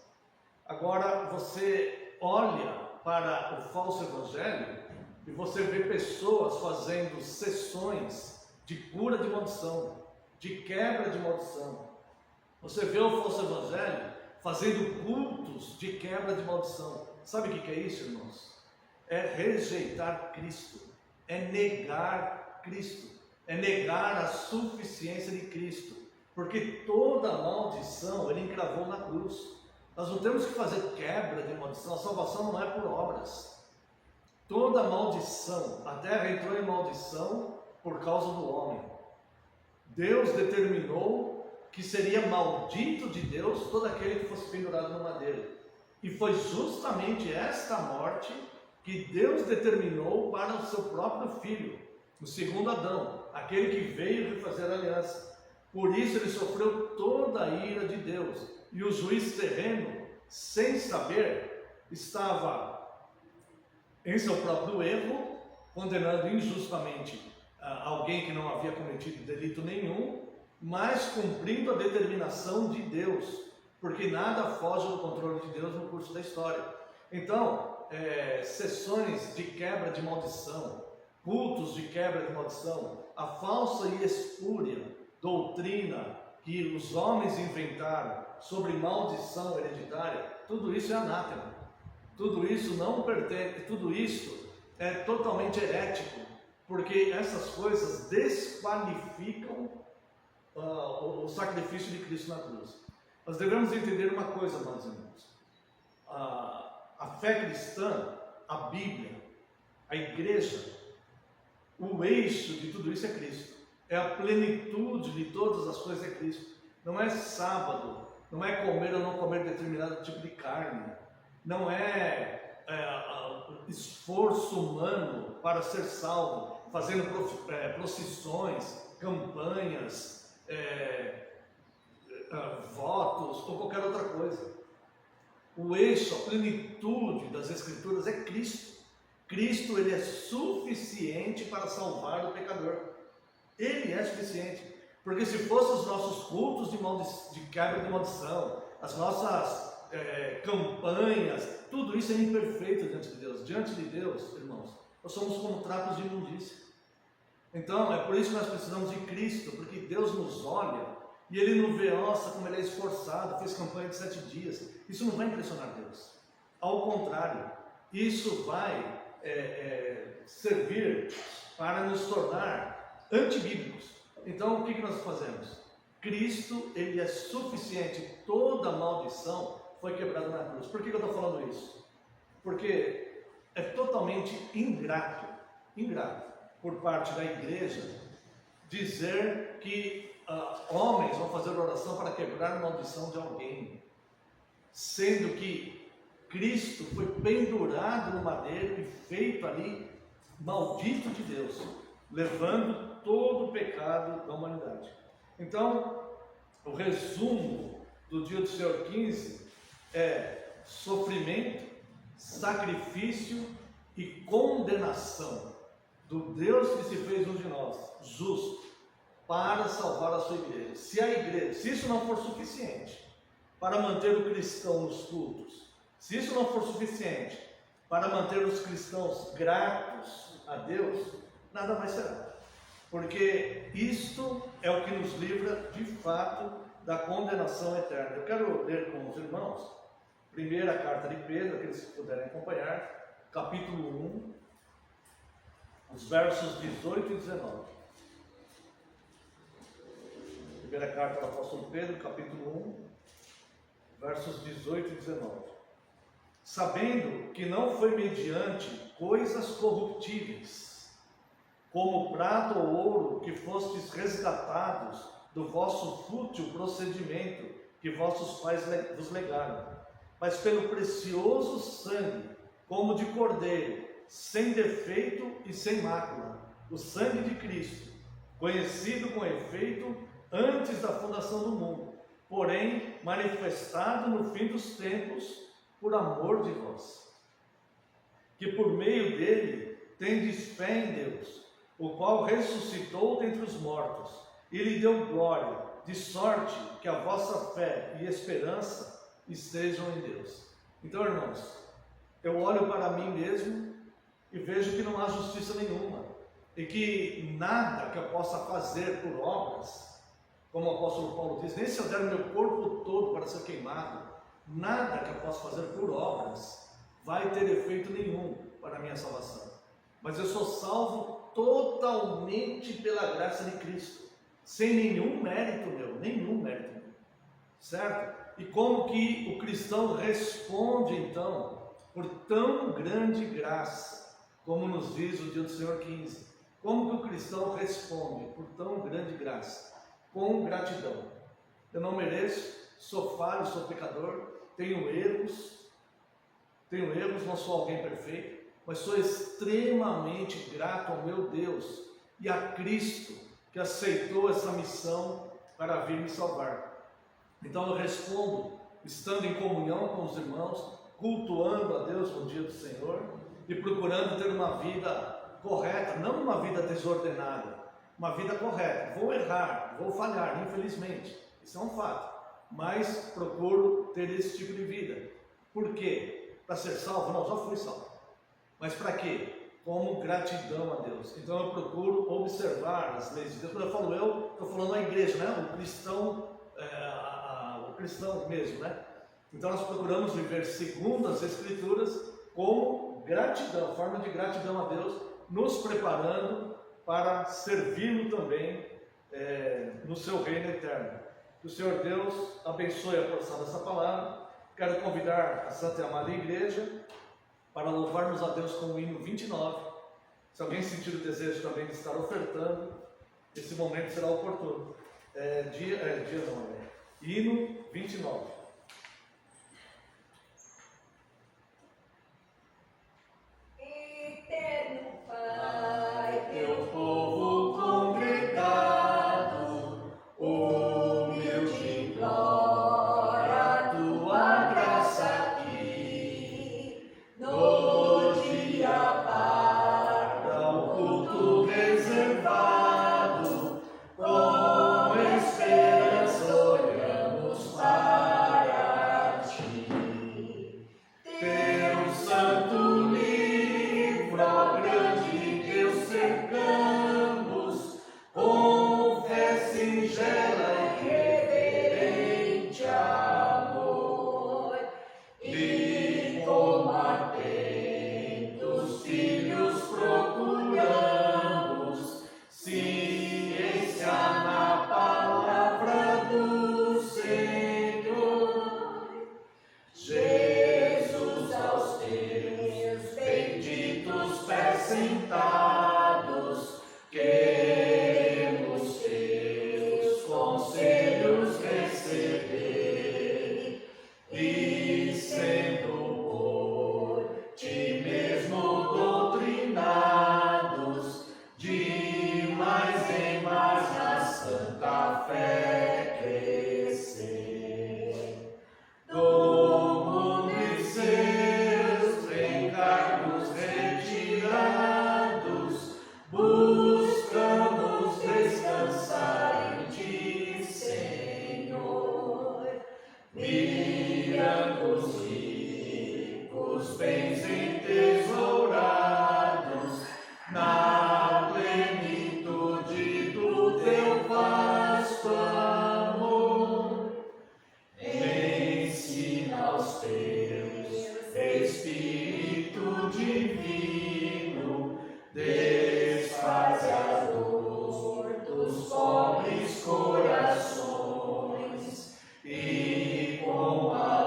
Agora, você olha para o falso evangelho e você vê pessoas fazendo sessões de cura de maldição, de quebra de maldição. Você vê o falso evangelho fazendo cultos de quebra de maldição. Sabe o que é isso, irmãos? É rejeitar Cristo, é negar Cristo, é negar a suficiência de Cristo, porque toda maldição Ele encravou na cruz. Nós não temos que fazer quebra de maldição, a salvação não é por obras. Toda maldição, a terra entrou em maldição por causa do homem. Deus determinou que seria maldito de Deus todo aquele que fosse pendurado no madeiro. E foi justamente esta morte que Deus determinou para o seu próprio filho, o segundo Adão, aquele que veio refazer a aliança. Por isso ele sofreu toda a ira de Deus. E o juiz terreno, sem saber, estava em seu próprio erro, condenando injustamente alguém que não havia cometido delito nenhum, mas cumprindo a determinação de Deus, porque nada foge do controle de Deus no curso da história. Então, sessões de quebra de maldição, cultos de quebra de maldição, a falsa e espúria doutrina que os homens inventaram sobre maldição hereditária, tudo isso é anátema. Tudo isso não pertence, tudo isso é totalmente herético, porque essas coisas desqualificam o sacrifício de Cristo na cruz. Nós devemos entender uma coisa, meus irmãos: a fé cristã, a Bíblia, a igreja, o eixo de tudo isso é Cristo, é a plenitude de todas as coisas é Cristo. Não é sábado, não é comer ou não comer determinado tipo de carne, não é esforço humano para ser salvo, fazendo procissões, campanhas, votos ou qualquer outra coisa. O eixo, a plenitude das Escrituras é Cristo. Cristo, Ele é suficiente para salvar o pecador. Ele é suficiente, porque se fossem os nossos cultos de quebra de maldição, as nossas campanhas, tudo isso é imperfeito diante de Deus. Diante de Deus, irmãos, nós somos como trapos de imundícia. Então, é por isso que nós precisamos de Cristo, porque Deus nos olha e Ele não vê, nossa, como Ele é esforçado, fez campanha de 7 dias. Isso não vai impressionar Deus. Ao contrário, isso vai servir para nos tornar antibíblicos. Então, o que nós fazemos? Cristo, Ele é suficiente, toda maldição foi quebrada na cruz. Por que eu estou falando isso? Porque é totalmente ingrato por parte da igreja dizer que homens vão fazer oração para quebrar a maldição de alguém, sendo que Cristo foi pendurado no madeiro e feito ali maldito de Deus, levando todo o pecado da humanidade. Então, o resumo do dia do Senhor 15 é sofrimento, sacrifício e condenação do Deus que se fez um de nós, justo, para salvar a sua igreja. Se isso não for suficiente para manter o cristão nos cultos, se isso não for suficiente para manter os cristãos gratos a Deus, nada mais será. Porque isto é o que nos livra de fato da condenação eterna. Eu quero ler com os irmãos, primeira carta de Pedro, aqueles que puderem acompanhar, capítulo 1, os versos 18 e 19. Primeira carta do apóstolo Pedro, capítulo 1, versos 18 e 19. Sabendo que não foi mediante coisas corruptíveis, como prata ou ouro, que fostes resgatados do vosso fútil procedimento que vossos pais vos legaram, mas pelo precioso sangue, como de cordeiro, sem defeito e sem mácula, o sangue de Cristo, conhecido com efeito antes da fundação do mundo, porém manifestado no fim dos tempos, por amor de vós, que por meio dele tendes fé em Deus, o qual ressuscitou dentre os mortos e lhe deu glória, de sorte que a vossa fé e esperança estejam em Deus. Então, irmãos, eu olho para mim mesmo e vejo que não há justiça nenhuma, e que nada que eu possa fazer por obras, como o apóstolo Paulo diz, nem se eu der o meu corpo todo para ser queimado, nada que eu possa fazer por obras vai ter efeito nenhum para a minha salvação. Mas eu sou salvo totalmente pela graça de Cristo, sem nenhum mérito meu, certo? E como que o cristão responde então, por tão grande graça, como nos diz o dia do Senhor 15, como que o cristão responde por tão grande graça? Com gratidão. Eu não mereço, sou falho, sou pecador, tenho erros, não sou alguém perfeito, mas sou extremamente grato ao meu Deus e a Cristo, que aceitou essa missão para vir me salvar. Então eu respondo, estando em comunhão com os irmãos, cultuando a Deus no dia do Senhor e procurando ter uma vida correta, não uma vida desordenada, uma vida correta. Vou errar, vou falhar, infelizmente, isso é um fato, mas procuro ter esse tipo de vida. Por quê? Para ser salvo? Não, já fui salvo. Mas para quê? Como gratidão a Deus. Então eu procuro observar as leis de Deus. Quando eu falo eu, estou falando a igreja, né? O cristão mesmo, né? Então nós procuramos viver segundo as Escrituras como gratidão, forma de gratidão a Deus, nos preparando para servi-lo também no seu reino eterno. Que o Senhor Deus abençoe a porção dessa palavra. Quero convidar a Santa e Amada Igreja para louvarmos a Deus com o hino 29. Se alguém sentir o desejo também de estar ofertando, esse momento será oportuno. Hino 29. Eterno Pai, Teu povo congregado, humilde em glória, a tua graça aqui, no dia para o culto reservado, com esperança olhamos para ti. Teu santo livro, ó grande Deus, cercamos, com fé singela e reverente amor, e como atentos filhos procuramos ciência na palavra do Senhor. Jesus, aos teus benditos pés sentados, queremos teus conselhos receber, e sendo por ti mesmo doutrinados, de mais em mais na santa fé crescer. Do mundo e seus encargos retirados, buscamos descansar em ti, Senhor, mirando os ricos bens entesourados na plenitude do teu vasto amor. Ensina aos teus Espírito Divino, desfaz a dor dos pobres corações, e com a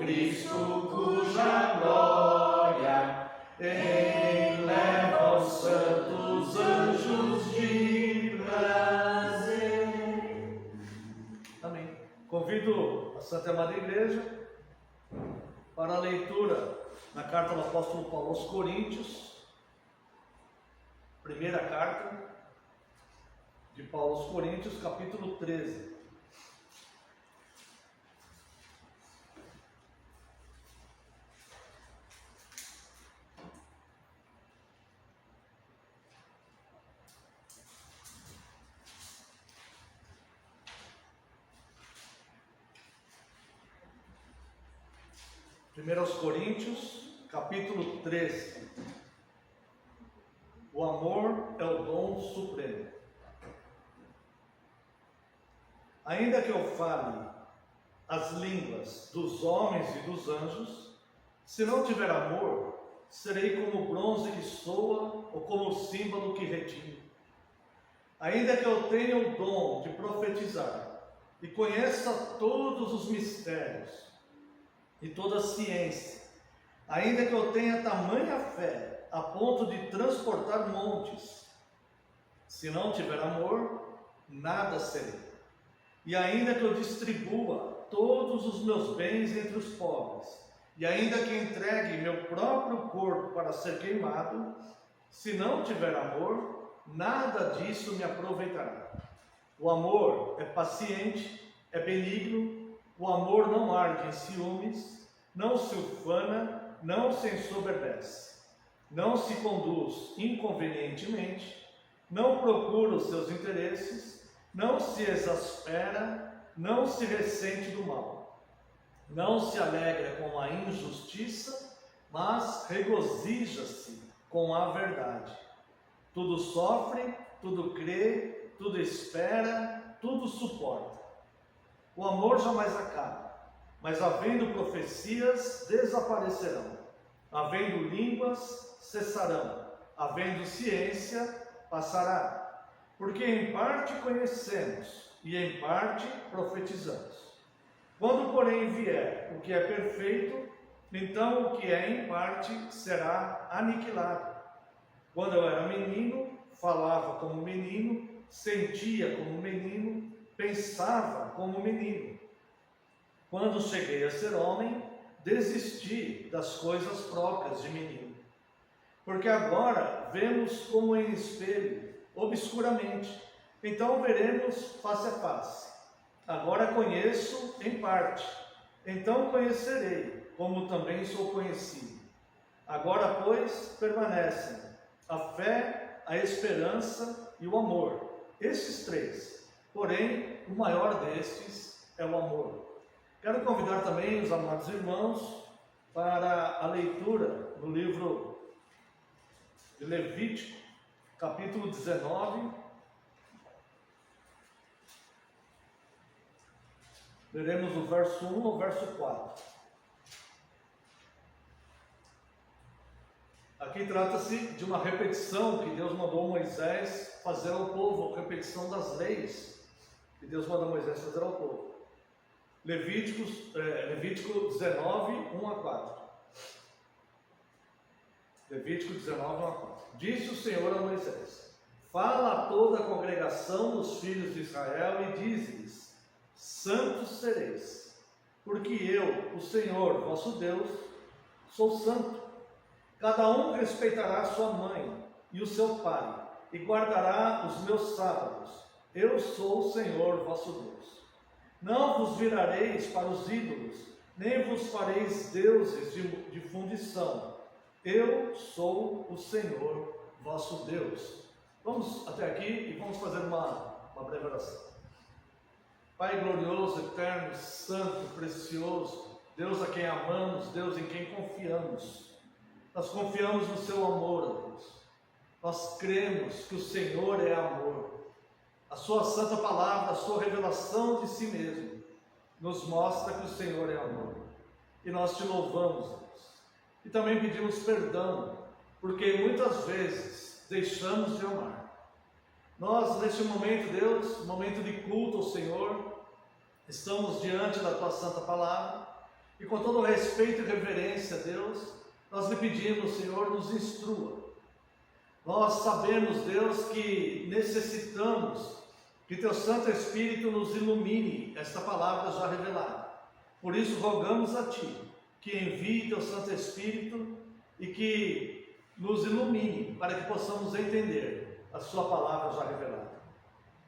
Cristo cuja glória eleva os santos anjos de prazer. Amém. Convido a Santa Amada Igreja para a leitura na carta do apóstolo Paulo aos Coríntios, primeira carta de Paulo aos Coríntios, capítulo 13. Primeiro aos Coríntios, capítulo 13. O amor é o dom supremo. Ainda que eu fale as línguas dos homens e dos anjos, se não tiver amor, serei como o bronze que soa ou como o símbolo que retine. Ainda que eu tenha o dom de profetizar e conheça todos os mistérios e toda a ciência, ainda que eu tenha tamanha fé a ponto de transportar montes, se não tiver amor, nada serei. E ainda que eu distribua todos os meus bens entre os pobres, e ainda que entregue meu próprio corpo para ser queimado, se não tiver amor, nada disso me aproveitará. O amor é paciente, é benigno. O amor não arde em ciúmes, não se ufana, não se ensoberbece, não se conduz inconvenientemente, não procura os seus interesses, não se exaspera, não se ressente do mal, não se alegra com a injustiça, mas regozija-se com a verdade. Tudo sofre, tudo crê, tudo espera, tudo suporta. O amor jamais acaba, mas havendo profecias, desaparecerão. Havendo línguas, cessarão. Havendo ciência, passará. Porque em parte conhecemos e em parte profetizamos. Quando, porém, vier o que é perfeito, então o que é em parte será aniquilado. Quando eu era menino, falava como menino, sentia como menino, pensava como menino. Quando cheguei a ser homem, desisti das coisas próprias de menino. Porque agora vemos como em espelho, obscuramente, então veremos face a face. Agora conheço em parte, então conhecerei, como também sou conhecido. Agora, pois, permanecem a fé, a esperança e o amor, estes três. Porém, o maior destes é o amor. Quero convidar também os amados irmãos para a leitura do livro de Levítico, capítulo 19. Leremos do verso 1 ao verso 4. Aqui trata-se de uma repetição que Deus mandou Moisés fazer ao povo, repetição das leis que Deus mandou Moisés fazer ao povo. Levítico 19, 1 a 4. Levítico 19, 1 a 4. Disse o Senhor a Moisés: fala a toda a congregação dos filhos de Israel e dize-lhes: santos sereis, porque eu, o Senhor, vosso Deus, sou santo. Cada um respeitará sua mãe e o seu pai, e guardará os meus sábados. Eu sou o Senhor, vosso Deus. Não vos virareis para os ídolos, nem vos fareis deuses de fundição. Eu sou o Senhor, vosso Deus. Vamos até aqui e vamos fazer uma breve oração. Pai glorioso, eterno, santo, precioso, Deus a quem amamos, Deus em quem confiamos. Nós confiamos no seu amor, ó Deus. Nós cremos que o Senhor é amor. A sua santa palavra, a sua revelação de si mesmo, nos mostra que o Senhor é amor. E nós te louvamos, Deus. E também pedimos perdão, porque muitas vezes deixamos de amar. Nós, neste momento, Deus, momento de culto ao Senhor, estamos diante da tua santa palavra, E com todo respeito e reverência a Deus, nós lhe pedimos, Senhor, nos instrua. Nós sabemos, Deus, que necessitamos que Teu Santo Espírito nos ilumine esta palavra já revelada. Por isso rogamos a Ti que envie Teu Santo Espírito e que nos ilumine para que possamos entender a Sua palavra já revelada.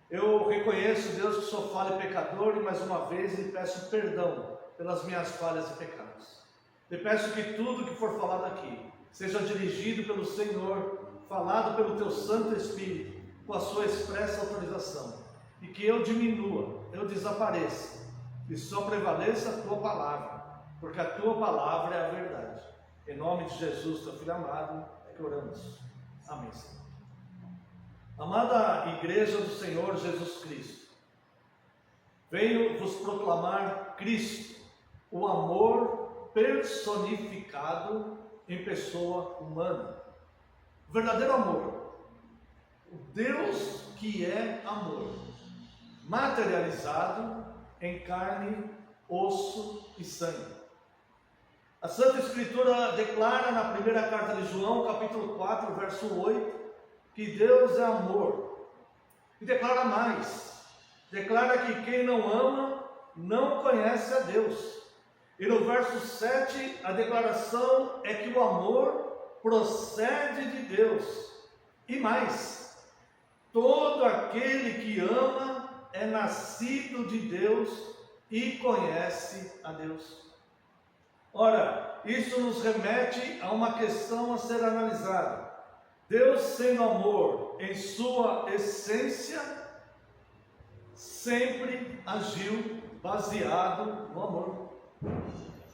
Eu reconheço, Deus, que sou falho e pecador e mais uma vez lhe peço perdão pelas minhas falhas e pecados. Lhe peço que tudo que for falado aqui seja dirigido pelo Senhor, falado pelo Teu Santo Espírito, com a Sua expressa autorização, e que eu diminua, eu desapareça, e só prevaleça a Tua palavra, porque a Tua palavra é a verdade. Em nome de Jesus, Teu Filho amado, é que oramos. Amém, Senhor. Amada Igreja do Senhor Jesus Cristo, venho vos proclamar Cristo, o amor personificado em pessoa humana. O verdadeiro amor, o Deus que é amor, materializado em carne, osso e sangue. A Santa Escritura declara na primeira carta de João, capítulo 4, verso 8, que Deus é amor. E declara mais, declara que quem não ama, não conhece a Deus. E no verso 7, a declaração é que o amor procede de Deus. E mais, todo aquele que ama é nascido de Deus e conhece a Deus. Ora, isso nos remete a uma questão a ser analisada. Deus, sendo amor em sua essência, sempre agiu baseado no amor.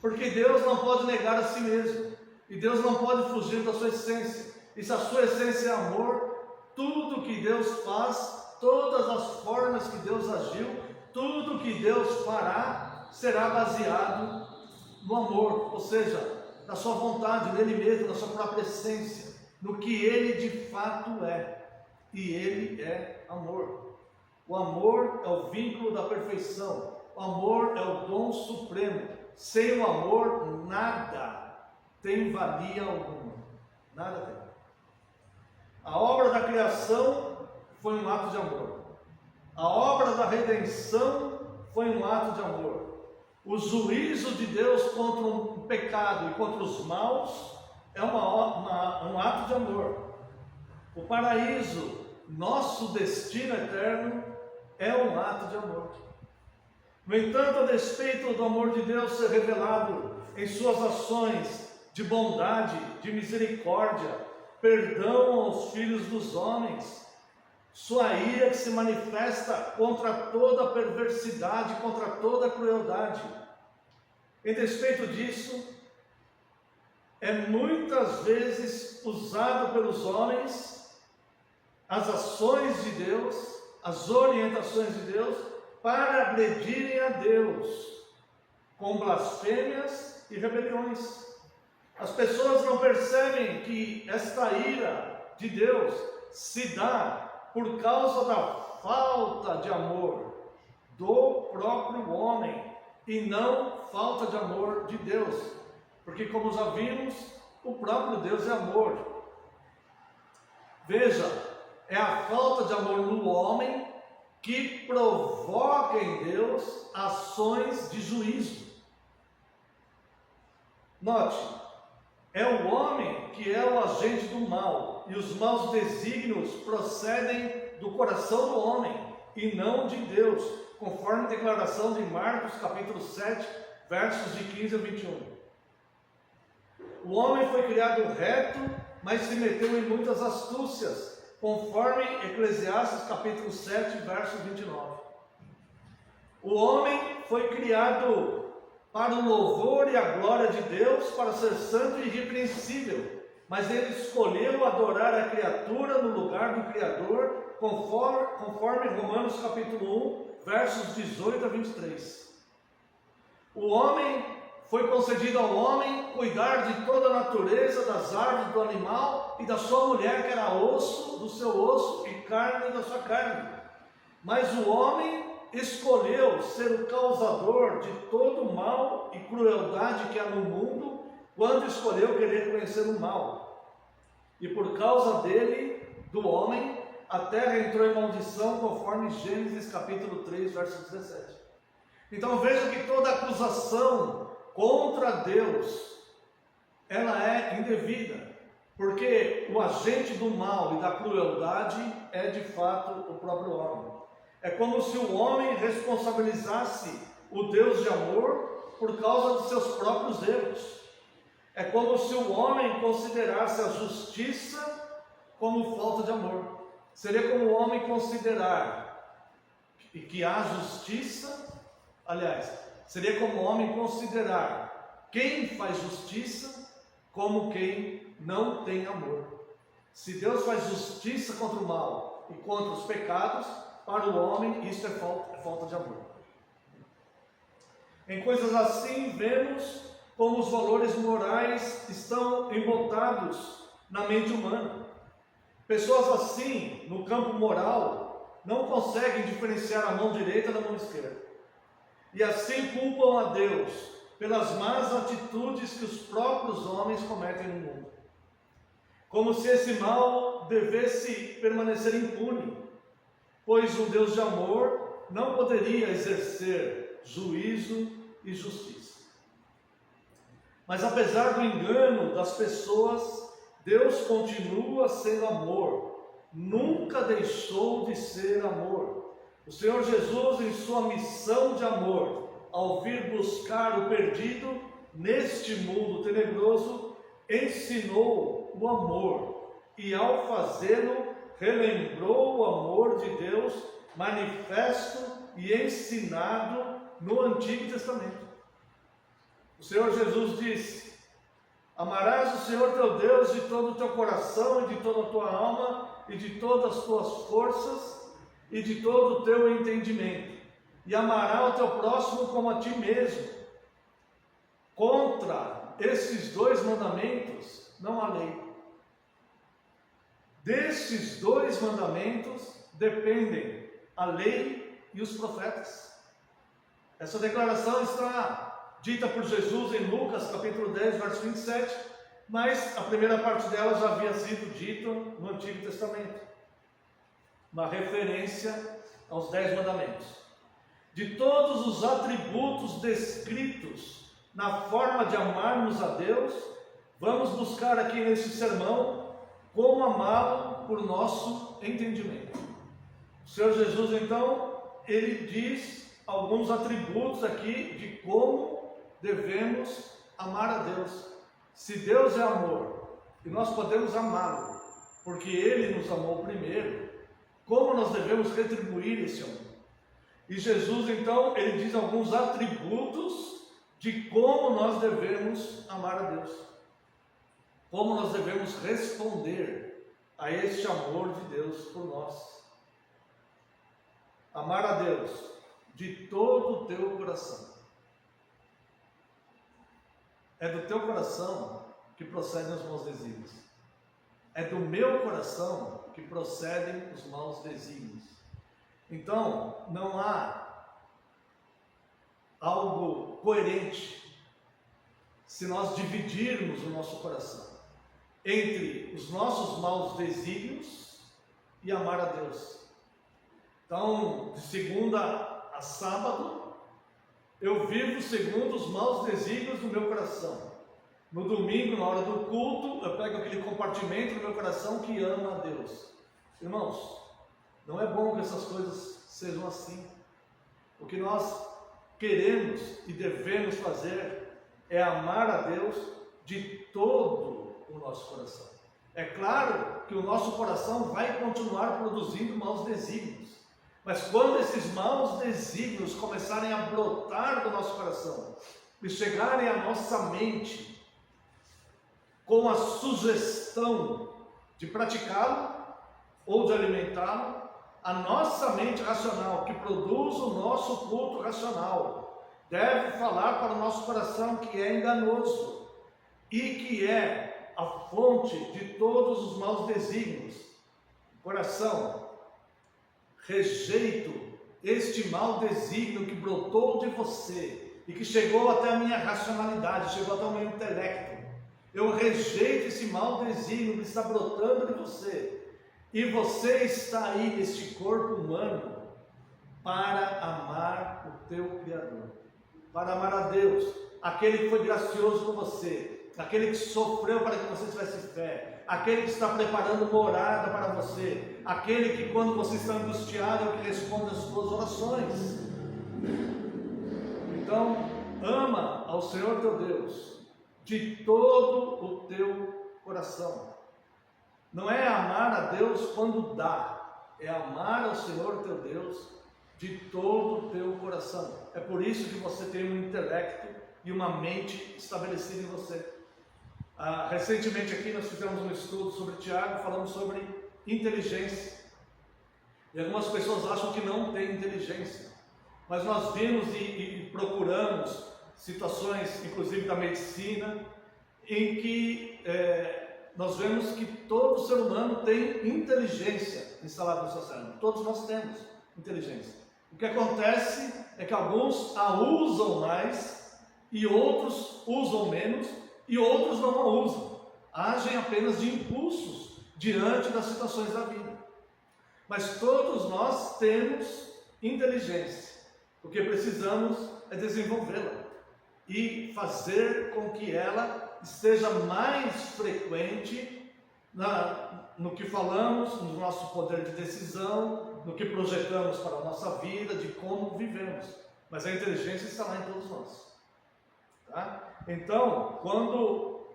Porque Deus não pode negar a si mesmo, e Deus não pode fugir da sua essência. E se a sua essência é amor, tudo que Deus faz, todas as formas que Deus agiu, tudo que Deus fará, será baseado no amor, ou seja, na sua vontade, nele mesmo, na sua própria essência, no que ele de fato é. E ele é amor. O amor é o vínculo da perfeição. O amor é o dom supremo. Sem o amor, nada tem valia alguma. Nada tem. A obra da criação foi um ato de amor. A obra da redenção foi um ato de amor. O juízo de Deus contra o pecado e contra os maus é um ato de amor. O paraíso, nosso destino eterno, é um ato de amor. No entanto, a despeito do amor de Deus ser revelado em suas ações de bondade, de misericórdia, perdão aos filhos dos homens, sua ira que se manifesta contra toda perversidade, contra toda crueldade. Em despeito disso, é muitas vezes usado pelos homens as ações de Deus, as orientações de Deus, para agredirem a Deus, com blasfêmias e rebeliões. As pessoas não percebem que esta ira de Deus se dá por causa da falta de amor do próprio homem, e não falta de amor de Deus, porque como já vimos, o próprio Deus é amor. Veja, é a falta de amor no homem que provoca em Deus ações de juízo. Note, é o homem que é o agente do mal, e os maus desígnios procedem do coração do homem e não de Deus, conforme a declaração de Marcos capítulo 7, versos de 15 a 21. O homem foi criado reto, mas se meteu em muitas astúcias, conforme Eclesiastes capítulo 7, verso 29. O homem foi criado para o louvor e a glória de Deus, para ser santo e irrepreensível, mas ele escolheu adorar a criatura no lugar do Criador, conforme Romanos capítulo 1, versos 18 a 23. O homem foi concedido ao homem cuidar de toda a natureza, das árvores, do animal e da sua mulher, que era osso do seu osso e carne da sua carne. Mas o homem escolheu ser o causador de todo o mal e crueldade que há no mundo, quando escolheu querer conhecer o mal. E por causa dele, do homem, a terra entrou em maldição, conforme Gênesis capítulo 3, verso 17. Então veja que toda acusação contra Deus, ela é indevida, porque o agente do mal e da crueldade é de fato o próprio homem. É como se o homem responsabilizasse o Deus de amor por causa dos seus próprios erros. É como se o homem considerasse a justiça como falta de amor. Seria como o homem considerar que há justiça, aliás, seria como o homem considerar quem faz justiça como quem não tem amor. Se Deus faz justiça contra o mal e contra os pecados, para o homem isso é falta de amor. Em coisas assim, vemos como os valores morais estão embotados na mente humana. Pessoas assim, no campo moral, não conseguem diferenciar a mão direita da mão esquerda. E assim culpam a Deus pelas más atitudes que os próprios homens cometem no mundo. Como se esse mal devesse permanecer impune, pois um Deus de amor não poderia exercer juízo e justiça. Mas apesar do engano das pessoas, Deus continua sendo amor, nunca deixou de ser amor. O Senhor Jesus, em sua missão de amor, ao vir buscar o perdido neste mundo tenebroso, ensinou o amor e, ao fazê-lo, relembrou o amor de Deus manifesto e ensinado no Antigo Testamento. O Senhor Jesus disse: amarás o Senhor teu Deus de todo o teu coração e de toda a tua alma e de todas as tuas forças e de todo o teu entendimento, e amará o teu próximo como a ti mesmo. Contra esses dois mandamentos não há lei. Destes dois mandamentos dependem a lei e os profetas. Essa declaração está dita por Jesus em Lucas capítulo 10, verso 27, mas a primeira parte dela já havia sido dita no Antigo Testamento, uma referência aos 10 mandamentos. De todos os atributos descritos na forma de amarmos a Deus, vamos buscar aqui nesse sermão como amá-lo por nosso entendimento. O Senhor Jesus, então, ele diz alguns atributos aqui de como devemos amar a Deus. Se Deus é amor e nós podemos amá-lo, porque Ele nos amou primeiro, como nós devemos retribuir esse amor? E Jesus, então, ele diz alguns atributos de como nós devemos amar a Deus, como nós devemos responder a este amor de Deus por nós. Amar a Deus de todo o teu coração. É do teu coração que procedem os maus desígnios. É do meu coração que procedem os maus desígnios. Então, não há algo coerente se nós dividirmos o nosso coração entre os nossos maus desígnios e amar a Deus. Então, de segunda a sábado, eu vivo segundo os maus desígnios do meu coração. No domingo, na hora do culto, eu pego aquele compartimento do meu coração que ama a Deus. Irmãos, não é bom que essas coisas sejam assim. O que nós queremos e devemos fazer é amar a Deus de todo o nosso coração. É claro que o nosso coração vai continuar produzindo maus desígnios, mas quando esses maus desígnios começarem a brotar do nosso coração e chegarem à nossa mente com a sugestão de praticá-lo ou de alimentá-lo, a nossa mente racional, que produz o nosso culto racional, deve falar para o nosso coração que é enganoso e que é a fonte de todos os maus desígnios. Coração, rejeito este mau desígnio que brotou de você e que chegou até a minha racionalidade, chegou até o meu intelecto. Eu rejeito esse mau desígnio que está brotando de você. E você está aí neste corpo humano para amar o teu Criador, para amar a Deus, aquele que foi gracioso com você, aquele que sofreu para que você tivesse fé, aquele que está preparando morada para você, aquele que quando você está angustiado é o que responde às suas orações. Então, ama ao Senhor teu Deus de todo o teu coração. Não é amar a Deus quando dá, é amar ao Senhor teu Deus de todo o teu coração. É por isso que você tem um intelecto e uma mente estabelecida em você. Recentemente aqui nós fizemos um estudo sobre Tiago, falamos sobre inteligência. E algumas pessoas acham que não tem inteligência. Mas nós vimos e procuramos situações, inclusive da medicina, em que nós vemos que todo ser humano tem inteligência instalada no seu cérebro. Todos nós temos inteligência. O que acontece é que alguns a usam mais e outros usam menos e outros não a usam. Agem apenas de impulsos diante das situações da vida. Mas todos nós temos inteligência. O que precisamos é desenvolvê-la e fazer com que ela esteja mais frequente no que falamos, no nosso poder de decisão, no que projetamos para a nossa vida, de como vivemos. Mas a inteligência está lá em todos nós. Tá? Então, quando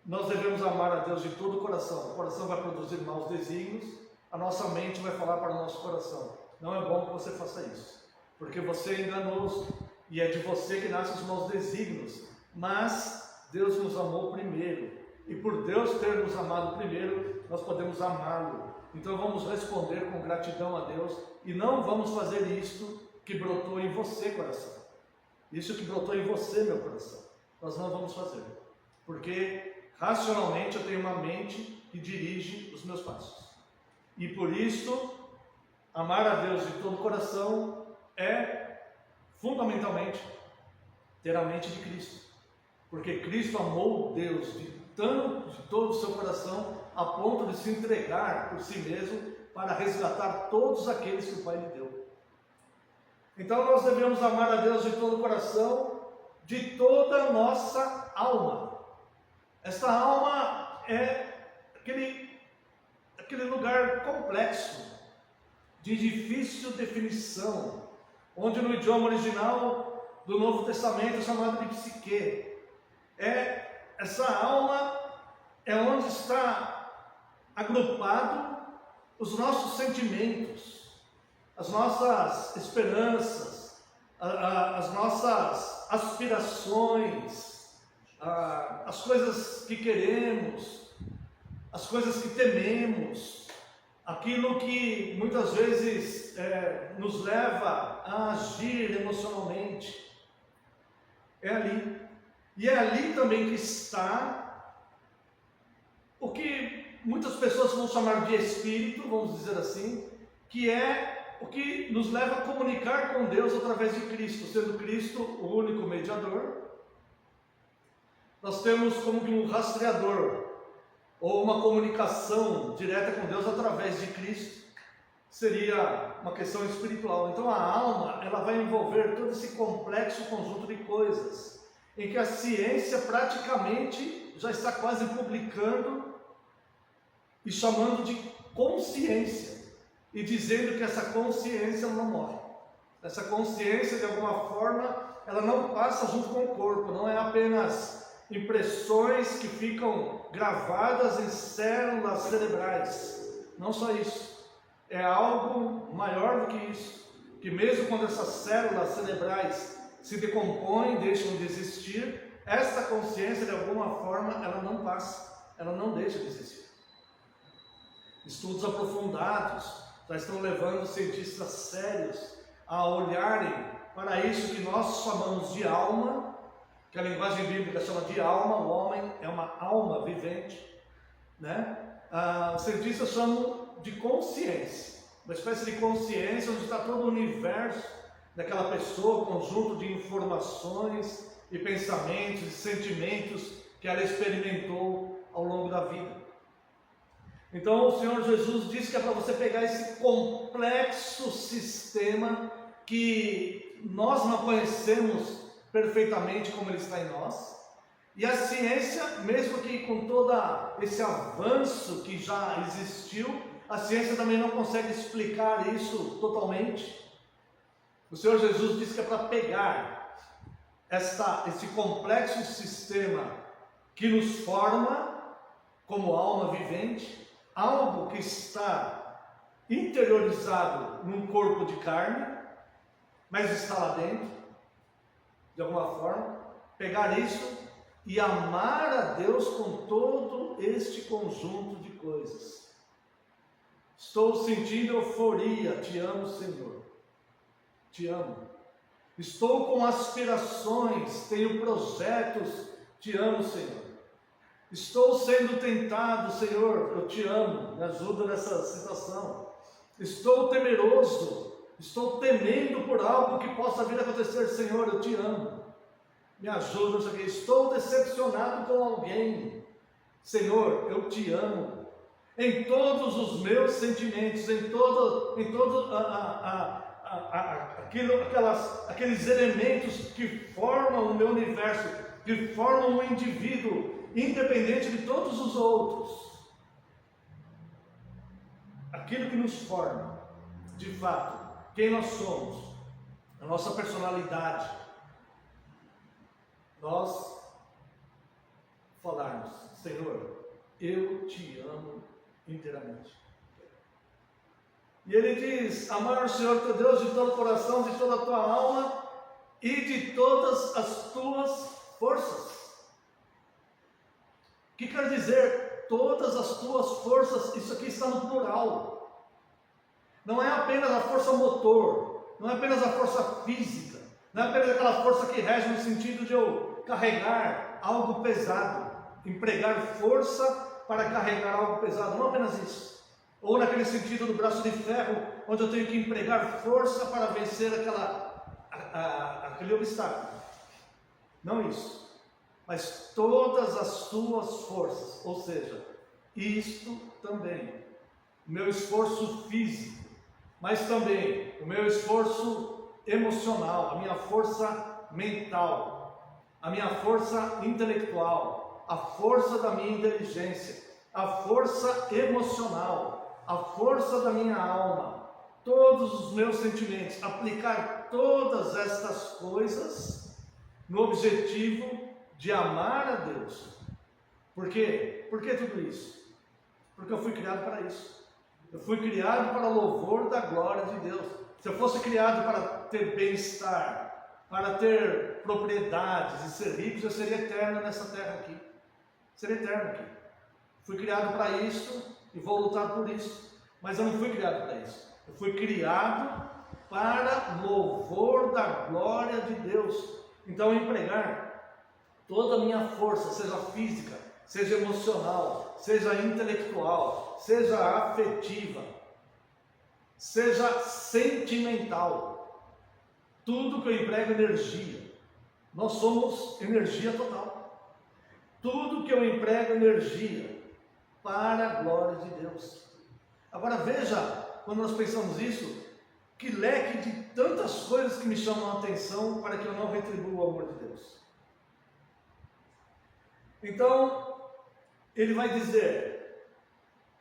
nós devemos amar a Deus de todo o coração vai produzir maus desígnios, a nossa mente vai falar para o nosso coração: não é bom que você faça isso, porque você é enganoso, e é de você que nascem os maus desígnios. Mas Deus nos amou primeiro, e por Deus ter nos amado primeiro, nós podemos amá-lo. Então vamos responder com gratidão a Deus, e não vamos fazer isto que brotou em você, coração. Isso que brotou em você, meu coração, nós não vamos fazer, porque racionalmente eu tenho uma mente que dirige os meus passos. E por isso, amar a Deus de todo o coração é fundamentalmente ter a mente de Cristo, porque Cristo amou Deus de todo o seu coração, a ponto de se entregar por si mesmo para resgatar todos aqueles que o Pai lhe deu. Então nós devemos amar a Deus de todo o coração, de toda a nossa alma. Esta alma é aquele lugar complexo, de difícil definição, onde no idioma original do Novo Testamento é chamado de psique. Essa alma é onde está agrupado os nossos sentimentos, as nossas esperanças, as nossas aspirações, as coisas que queremos, as coisas que tememos, aquilo que muitas vezes nos leva a agir emocionalmente. É ali. E é ali também que está o que muitas pessoas vão chamar de espírito, vamos dizer assim, que é o que nos leva a comunicar com Deus através de Cristo, sendo Cristo o único mediador. Nós temos como que um rastreador, ou uma comunicação direta com Deus através de Cristo, seria uma questão espiritual. Então a alma, ela vai envolver todo esse complexo conjunto de coisas, em que a ciência praticamente já está quase publicando e chamando de consciência, e dizendo que essa consciência não morre. Essa consciência, de alguma forma, ela não passa junto com o corpo, não é apenas impressões que ficam gravadas em células cerebrais. Não só isso, é algo maior do que isso, que mesmo quando essas células cerebrais se decompõem, deixam de existir, essa consciência, de alguma forma, ela não passa, ela não deixa de existir. Estudos aprofundados já estão levando cientistas sérios a olharem para isso que nós chamamos de alma, que a linguagem bíblica chama de alma. O homem é uma alma vivente, né? Os cientistas chamam de consciência, uma espécie de consciência onde está todo o universo daquela pessoa, conjunto de informações e pensamentos e sentimentos que ela experimentou ao longo da vida. Então o Senhor Jesus disse que é para você pegar esse complexo sistema que nós não conhecemos perfeitamente como ele está em nós, e a ciência, mesmo que com todo esse avanço que já existiu, a ciência também não consegue explicar isso totalmente. O Senhor Jesus disse que é para pegar esse complexo sistema que nos forma como alma vivente, algo que está interiorizado num corpo de carne, mas está lá dentro, de alguma forma, pegar isso e amar a Deus com todo este conjunto de coisas. Estou sentindo euforia, te amo, Senhor, te amo. Estou com aspirações, tenho projetos, te amo, Senhor. Estou sendo tentado, Senhor, eu te amo, me ajuda nessa situação. Estou temeroso, estou temendo por algo que possa vir a acontecer, Senhor, eu te amo. Me ajuda nisso aqui. Estou decepcionado com alguém, Senhor, eu te amo. Em todos os meus sentimentos, em todo aqueles elementos que formam o meu universo, que formam o indivíduo, independente de todos os outros. Aquilo que nos forma, de fato, quem nós somos, a nossa personalidade, nós falarmos, Senhor, eu te amo inteiramente. E ele diz, amar o Senhor teu Deus de todo o coração, de toda a tua alma e de todas as tuas forças. O que quer dizer todas as tuas forças? Isso aqui está no plural. Não é apenas a força motor, não é apenas a força física, não é apenas aquela força que rege no sentido de eu carregar algo pesado, empregar força para carregar algo pesado, não apenas isso. Ou naquele sentido do braço de ferro, onde eu tenho que empregar força para vencer aquele obstáculo. Não isso. Mas todas as tuas forças, ou seja, isto também, o meu esforço físico, mas também o meu esforço emocional, a minha força mental, a minha força intelectual, a força da minha inteligência, a força emocional, a força da minha alma, todos os meus sentimentos, aplicar todas estas coisas no objetivo de amar a Deus. Por quê? Por que tudo isso? Porque eu fui criado para isso. Eu fui criado para louvor da glória de Deus. Se eu fosse criado para ter bem-estar, para ter propriedades e ser rico, eu seria eterno nessa terra aqui. Seria eterno aqui. Fui criado para isso e vou lutar por isso. Mas eu não fui criado para isso. Eu fui criado para louvor da glória de Deus. Então, empregar toda a minha força, seja física, seja emocional, seja intelectual, seja afetiva, seja sentimental, tudo que eu emprego energia. Nós somos energia total. Tudo que eu emprego energia para a glória de Deus. Agora veja, quando nós pensamos isso, que leque de tantas coisas que me chamam a atenção para que eu não retribua o amor de Deus. Então, ele vai dizer,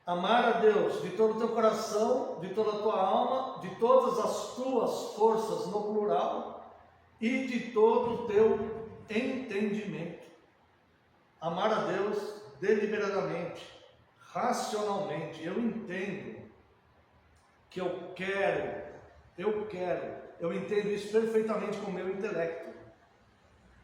amar a Deus de todo o teu coração, de toda a tua alma, de todas as tuas forças no plural e de todo o teu entendimento. Amar a Deus deliberadamente, racionalmente. Eu entendo que eu entendo isso perfeitamente com o meu intelecto.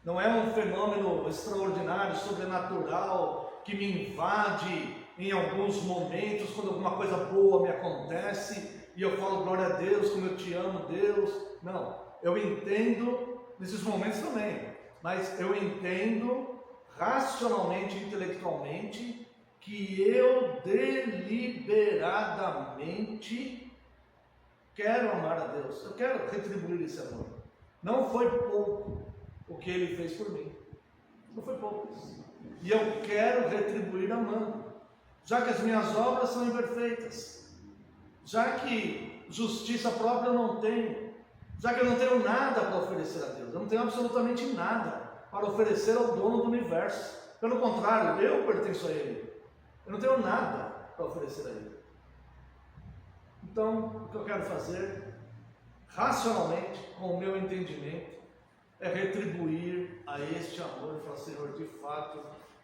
Não é um fenômeno extraordinário, sobrenatural, que me invade em alguns momentos, quando alguma coisa boa me acontece, e eu falo glória a Deus, como eu te amo, Deus. Não, eu entendo nesses momentos também, mas eu entendo racionalmente, intelectualmente, que eu deliberadamente quero amar a Deus, eu quero retribuir esse amor. Não foi pouco o que Ele fez por mim, não foi pouco isso. E eu quero retribuir amando, já que as minhas obras são imperfeitas, já que justiça própria eu não tenho, já que eu não tenho nada para oferecer a Deus, eu não tenho absolutamente nada para oferecer ao dono do universo. Pelo contrário, eu pertenço a Ele, eu não tenho nada para oferecer a Ele. Então, o que eu quero fazer, racionalmente, com o meu entendimento, é retribuir a este amor e falar: Senhor, de fato,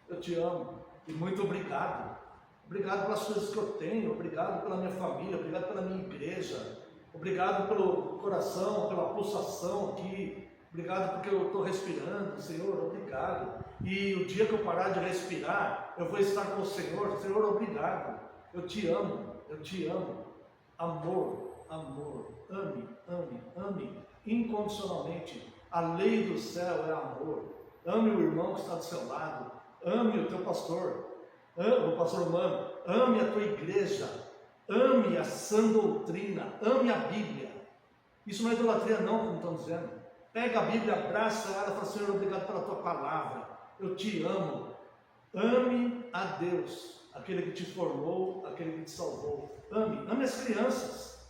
eu te amo e muito obrigado. Obrigado pelas coisas que eu tenho, obrigado pela minha família, obrigado pela minha igreja, obrigado pelo coração, pela pulsação aqui, obrigado porque eu estou respirando, Senhor, obrigado. E o dia que eu parar de respirar, eu vou estar com o Senhor. Senhor, obrigado, eu te amo, amor, amor, ame, ame, ame, incondicionalmente. A lei do céu é amor. Ame o irmão que está do seu lado, ame o teu pastor, ame o pastor humano, ame a tua igreja, ame a sã doutrina, ame a Bíblia. Isso não é idolatria não, como estão dizendo. Pega a Bíblia, abraça ela e fala: Senhor, obrigado pela tua palavra, eu te amo. Ame a Deus, aquele que te formou, aquele que te salvou. Ame as crianças,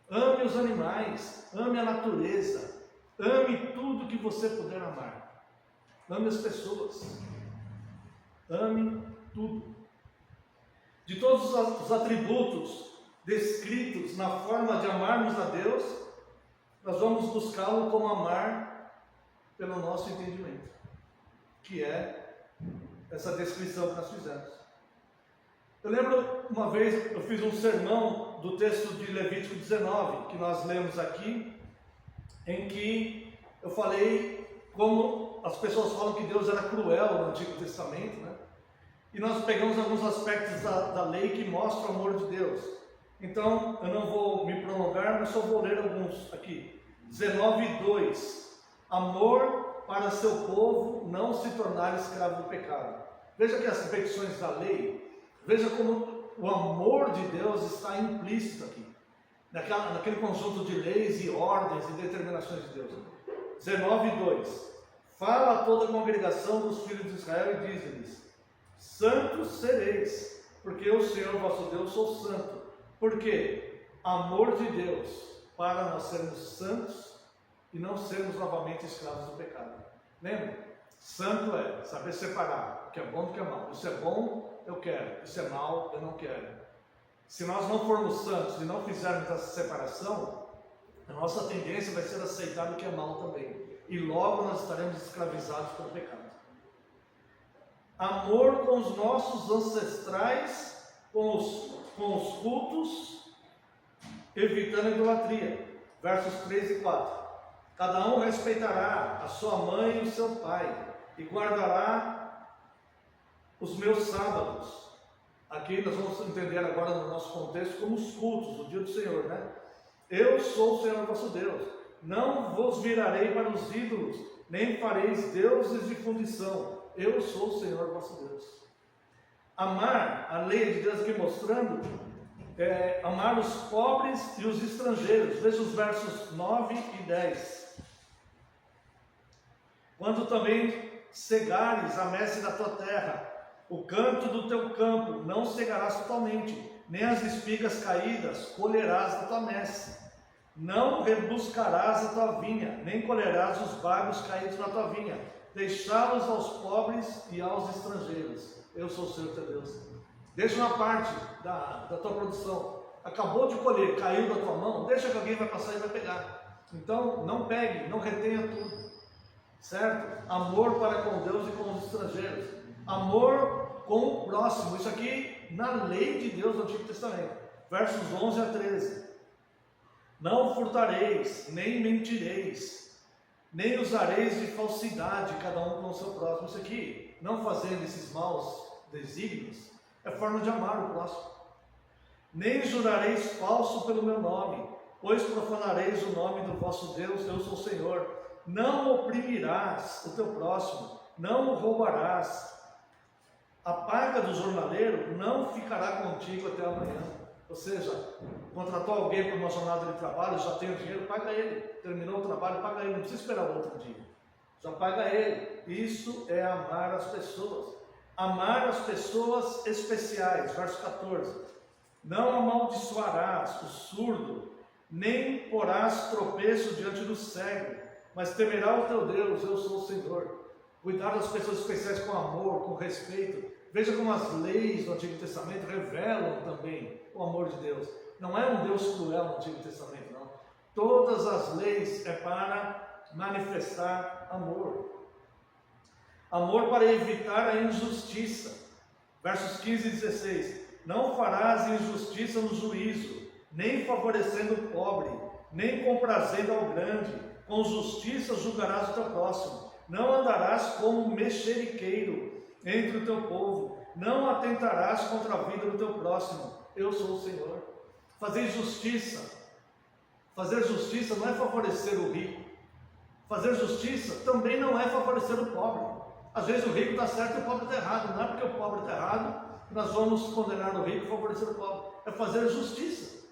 ame os animais, ame a natureza, ame tudo que você puder amar. Ame as pessoas, ame tudo. De todos os atributos descritos na forma de amarmos a Deus, nós vamos buscá-lo como amar pelo nosso entendimento, que é essa descrição que nós fizemos. Eu lembro uma vez, eu fiz um sermão do texto de Levítico 19, que nós lemos aqui, em que eu falei como as pessoas falam que Deus era cruel no Antigo Testamento, né? E nós pegamos alguns aspectos da lei que mostram o amor de Deus. Então, eu não vou me prolongar, mas só vou ler alguns aqui. 19:2. Amor para seu povo, não se tornar escravo do pecado. Veja que as repetições da lei, veja como o amor de Deus está implícito aqui, naquele conjunto de leis e ordens e determinações de Deus. 19:2. Fala a toda a congregação dos filhos de Israel e diz-lhes: santos sereis, porque eu, Senhor vosso Deus, sou santo. Por quê? Amor de Deus para nós sermos santos e não sermos novamente escravos do pecado. Lembra? Santo é saber separar o que é bom do que é mal. Isso é bom, eu quero. Isso é mal, eu não quero. Se nós não formos santos e não fizermos essa separação, a nossa tendência vai ser aceitar o que é mal também. E logo nós estaremos escravizados pelo pecado. Amor com os nossos ancestrais, com os cultos, evitando a idolatria. Versos 3 e 4. Cada um respeitará a sua mãe e o seu pai, e guardará os meus sábados. Aqui nós vamos entender agora no nosso contexto como os cultos, o dia do Senhor, né? Eu sou o Senhor vosso Deus. Não vos virarei para os ídolos, nem fareis deuses de fundição. Eu sou o Senhor vosso Deus. Amar, a lei de Deus aqui mostrando, amar os pobres e os estrangeiros. Veja os versos 9 e 10. Quando também cegares a messe da tua terra, o canto do teu campo não cegarás totalmente, nem as espigas caídas colherás da tua messe. Não rebuscarás a tua vinha, nem colherás os bagos caídos na tua vinha. Deixá-los aos pobres e aos estrangeiros. Eu sou o Senhor teu Deus. Deixa uma parte da tua produção. Acabou de colher, caiu da tua mão, deixa que alguém vai passar e vai pegar. Então, não pegue, não retenha tudo. Certo? Amor para com Deus e com os estrangeiros. Amor com o próximo. Isso aqui na lei de Deus do Antigo Testamento. Versos 11 a 13. Não furtareis, nem mentireis, nem usareis de falsidade, cada um com o seu próximo. Isso aqui, não fazendo esses maus desígnios, é forma de amar o próximo. Nem jurareis falso pelo meu nome, pois profanareis o nome do vosso Deus, eu sou o Senhor. Não oprimirás o teu próximo, não o roubarás. A paga do jornaleiro não ficará contigo até amanhã. Ou seja, contratou alguém para uma jornada de trabalho, já tem o dinheiro, paga ele. Terminou o trabalho, paga ele. Não precisa esperar o outro dia. Já paga ele. Isso é amar as pessoas. Amar as pessoas especiais. Verso 14. Não amaldiçoarás o surdo, nem porás tropeço diante do cego, mas temerá o teu Deus, eu sou o Senhor. Cuidar das pessoas especiais com amor, com respeito. Veja como as leis do Antigo Testamento revelam também o amor de Deus. Não é um Deus cruel no Antigo Testamento, não. Todas as leis é para manifestar amor. Amor para evitar a injustiça. Versos 15 e 16. Não farás injustiça no juízo, nem favorecendo o pobre, nem comprazendo ao grande. Com justiça julgarás o teu próximo. Não andarás como mexeriqueiro entre o teu povo. Não atentarás contra a vida do teu próximo. Eu sou o Senhor. Fazer justiça. Fazer justiça não é favorecer o rico. Fazer justiça também não é favorecer o pobre. Às vezes o rico está certo e o pobre está errado. Não é porque o pobre está errado que nós vamos condenar o rico e favorecer o pobre. É fazer justiça.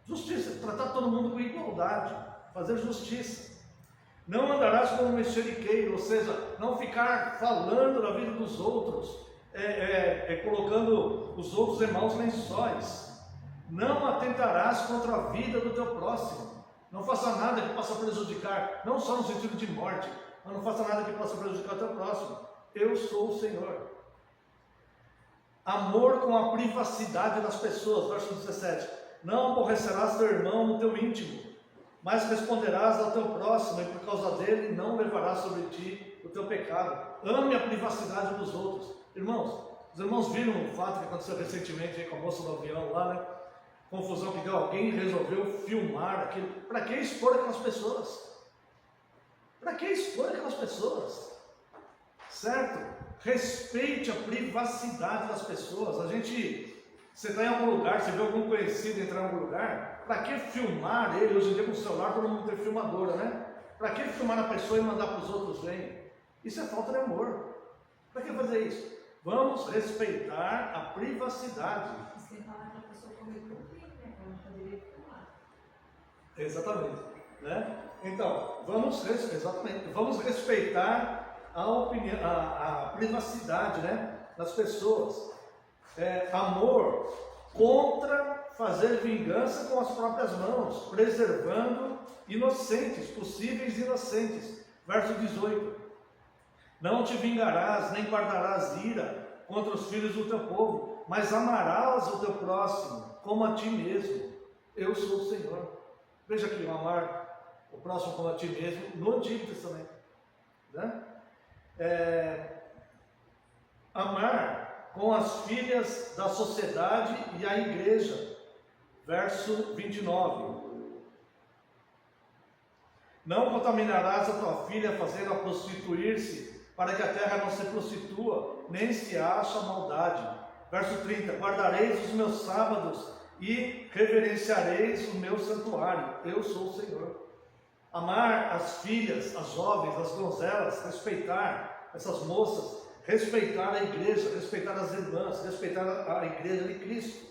Justiça, tratar todo mundo com igualdade. Fazer justiça. Não andarás como um mexeriqueiro, ou seja, não ficar falando da vida dos outros, colocando os outros em maus lençóis. Não atentarás contra a vida do teu próximo. Não faça nada que possa prejudicar, não só no sentido de morte, mas não faça nada que possa prejudicar o teu próximo. Eu sou o Senhor. Amor com a privacidade das pessoas, verso 17. Não aborrecerás teu irmão no teu íntimo, mas responderás ao teu próximo, e por causa dele não levarás sobre ti o teu pecado. Ame a privacidade dos outros. Irmãos, os irmãos viram o fato que aconteceu recentemente aí com a moça do avião lá, né? Confusão que deu, alguém resolveu filmar aquilo. Para que expor aquelas pessoas? Para que expor aquelas pessoas? Certo? Respeite a privacidade das pessoas. Você está em algum lugar, você vê algum conhecido entrar em algum lugar, para que filmar ele? Hoje em dia com o celular todo mundo tem filmadora, né? Para que filmar a pessoa e mandar para os outros verem? Isso é falta de amor. Para que fazer isso? Vamos respeitar a privacidade. Sem falar que a pessoa cometeu um crime, né? Ela não poderia filmar. Exatamente. Né? Então, vamos respeitar a opinião, a privacidade, né, das pessoas. Amor contra fazer vingança com as próprias mãos, preservando inocentes, possíveis inocentes. Verso 18. Não te vingarás, nem guardarás ira contra os filhos do teu povo, mas amarás o teu próximo como a ti mesmo. Eu sou o Senhor. Veja aqui, amar o próximo como a ti mesmo, no Antigo Testamento. Né? Amar com as filhas da sociedade e a igreja. Verso 29. Não contaminarás a tua filha fazendo-a prostituir-se, para que a terra não se prostitua, nem se acha maldade. Verso 30. Guardareis os meus sábados e reverenciareis o meu santuário. Eu sou o Senhor. Amar as filhas, as jovens, as donzelas, respeitar essas moças, respeitar a igreja, respeitar as irmãs, respeitar a igreja de Cristo.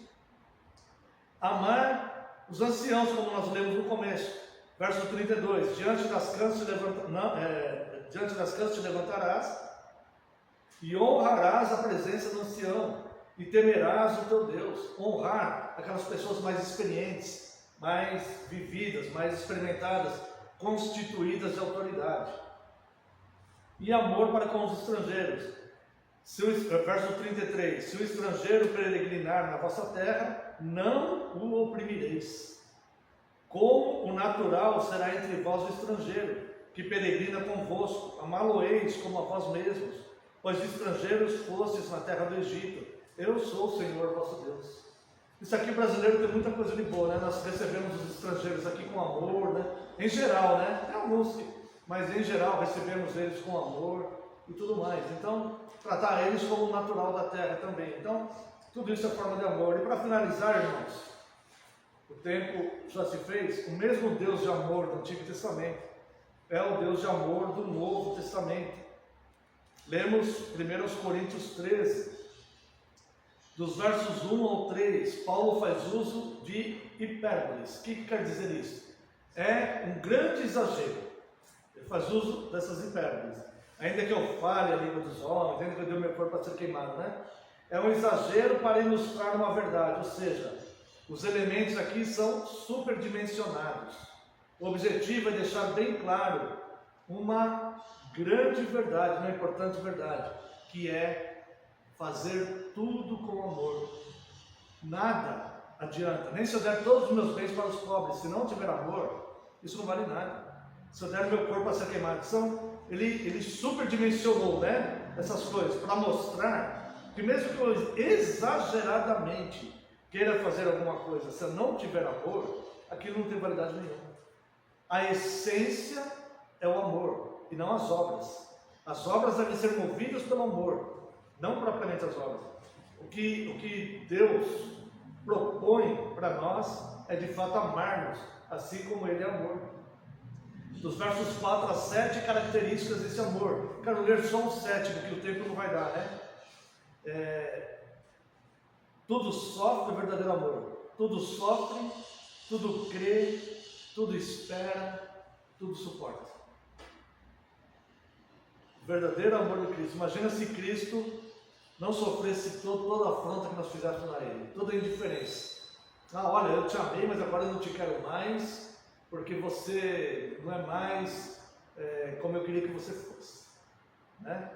Amar os anciãos, como nós lemos no começo. Verso 32. Diante das cansas te levantarás e honrarás a presença do ancião e temerás o teu Deus. Honrar aquelas pessoas mais experientes, mais vividas, mais experimentadas, constituídas de autoridade. E amor para com os estrangeiros. Verso 33. Se o estrangeiro peregrinar na vossa terra, não o oprimireis. Como o natural será entre vós o estrangeiro, que peregrina convosco, amá-lo-eis como a vós mesmos, pois estrangeiros fostes na terra do Egito. Eu sou o Senhor vosso Deus. Isso aqui brasileiro tem muita coisa de boa, né? Nós recebemos os estrangeiros aqui com amor, né? Em geral, né? Tem alguns, mas em geral recebemos eles com amor e tudo mais. Então, tratar eles como o natural da terra também. Então, tudo isso é forma de amor. E para finalizar, irmãos, o tempo já se fez. O mesmo Deus de amor do Antigo Testamento é o Deus de amor do Novo Testamento. Lemos 1 Coríntios 13. Dos versos 1 ao 3, Paulo faz uso de hipérboles. O que quer dizer isso? É um grande exagero. Ele faz uso dessas hipérboles. Ainda que eu fale a língua dos homens, ainda que eu dê o meu corpo para ser queimado, né? É um exagero para ilustrar uma verdade, ou seja, os elementos aqui são superdimensionados. O objetivo é deixar bem claro uma grande verdade, uma importante verdade, que é fazer tudo com amor. Nada adianta, nem se eu der todos os meus bens para os pobres, se não tiver amor, isso não vale nada. Se eu der meu corpo para ser queimado, ele superdimensionou, né, essas coisas, para mostrar que mesmo que eu exageradamente queira fazer alguma coisa, se eu não tiver amor, aquilo não tem validade nenhuma. A essência é o amor e não as obras. As obras devem ser movidas pelo amor, não propriamente as obras. O que Deus propõe para nós é de fato amarmos, assim como Ele é amor. Dos versos 4 a 7, características desse amor. Quero ler só um 7, porque o tempo não vai dar, né? Tudo sofre o verdadeiro amor. Tudo sofre, tudo crê, tudo espera, tudo suporta. O verdadeiro amor de Cristo. Imagina se Cristo não sofresse toda a afronta que nós fizemos a Ele, toda a indiferença. Olha, eu te amei, mas agora eu não te quero mais, porque você não é mais como eu queria que você fosse, né?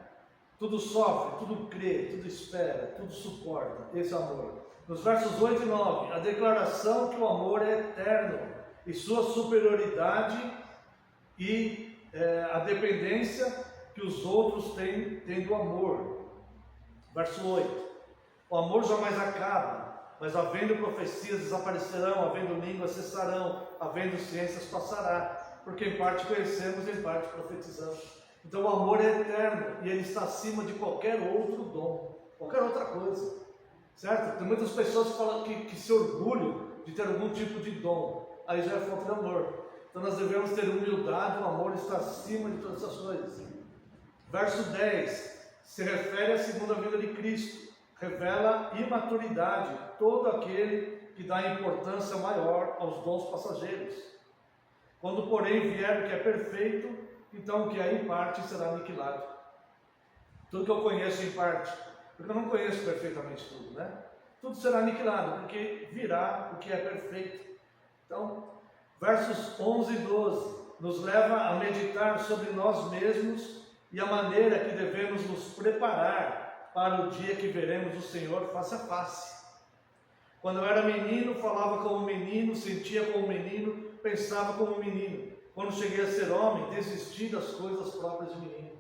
Tudo sofre, tudo crê, tudo espera, tudo suporta. Esse é o amor. Nos versos 8 e 9, a declaração que o amor é eterno e sua superioridade e a dependência que os outros têm do amor. Verso 8, o amor jamais acaba, mas havendo profecias desaparecerão, havendo línguas cessarão, havendo ciências passará, porque em parte conhecemos, em parte profetizamos. Então o amor é eterno e ele está acima de qualquer outro dom, qualquer outra coisa, certo? Tem muitas pessoas que falam que se orgulham de ter algum tipo de dom, aí já é falta de amor. Então nós devemos ter humildade, o amor está acima de todas essas coisas. Verso 10 se refere à segunda vinda de Cristo, revela imaturidade, todo aquele que dá importância maior aos dons passageiros. Quando porém vier o que é perfeito, então o que é em parte será aniquilado. Tudo que eu conheço em parte, porque eu não conheço perfeitamente tudo, né? Tudo será aniquilado, porque virá o que é perfeito. Então, versos 11 e 12 nos leva a meditar sobre nós mesmos e a maneira que devemos nos preparar para o dia que veremos o Senhor face a face. Quando eu era menino, falava como menino, sentia como menino, pensava como menino. Quando cheguei a ser homem, desisti das coisas próprias de menino.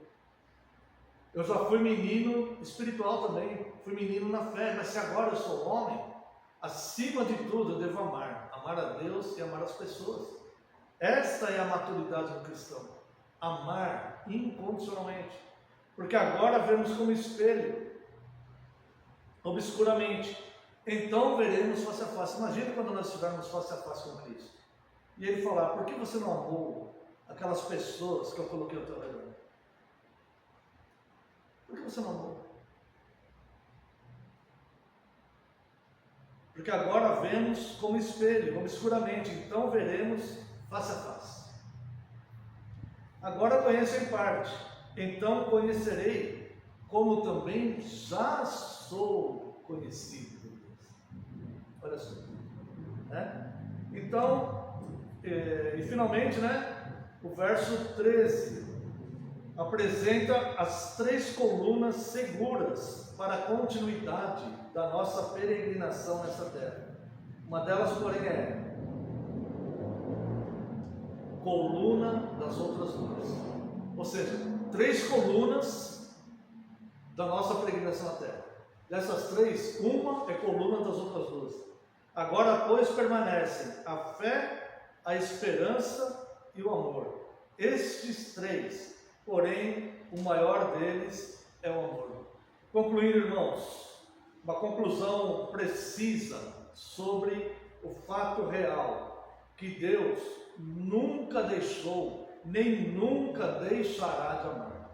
Eu já fui menino espiritual também, fui menino na fé, mas se agora eu sou homem, acima de tudo eu devo amar a Deus e amar as pessoas. Esta é a maturidade do cristão, amar incondicionalmente, porque agora vemos como espelho, obscuramente, então veremos face a face. Imagina quando nós estivermos face a face com Cristo, e Ele falar, por que você não amou aquelas pessoas que eu coloquei ao teu redor? Por que você não amou? Porque agora vemos como espelho, obscuramente, então veremos face a face. Agora conheço em parte, então conhecerei, como também já sou conhecido por Deus. Olha só, né? Então, e finalmente, né, o verso 13 apresenta as 3 colunas seguras para a continuidade da nossa peregrinação nessa terra. Uma delas, porém, é coluna das outras 2. Ou seja, 3 colunas da nossa peregrinação na terra. Dessas 3, uma é coluna das outras 2. Agora, pois, permanecem a fé, a esperança e o amor. Estes 3, porém, o maior deles é o amor. Concluindo, irmãos, uma conclusão precisa sobre o fato real, que Deus nunca deixou, nem nunca deixará de amar.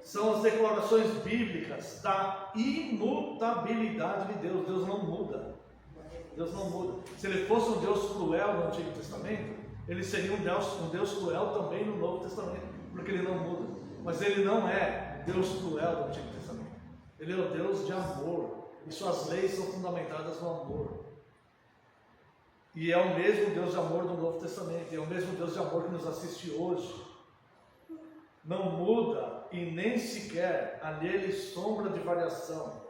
são as declarações bíblicas da imutabilidade de Deus. Deus não muda. Deus não muda. Se ele fosse um Deus cruel no Antigo Testamento, ele seria um Deus cruel também no Novo Testamento, porque ele não muda. Mas ele não é Deus cruel do Antigo Testamento. Ele é o Deus de amor, e suas leis são fundamentadas no amor. E é o mesmo Deus de amor do Novo Testamento, e é o mesmo Deus de amor que nos assiste hoje. Não muda e nem sequer há nele sombra de variação.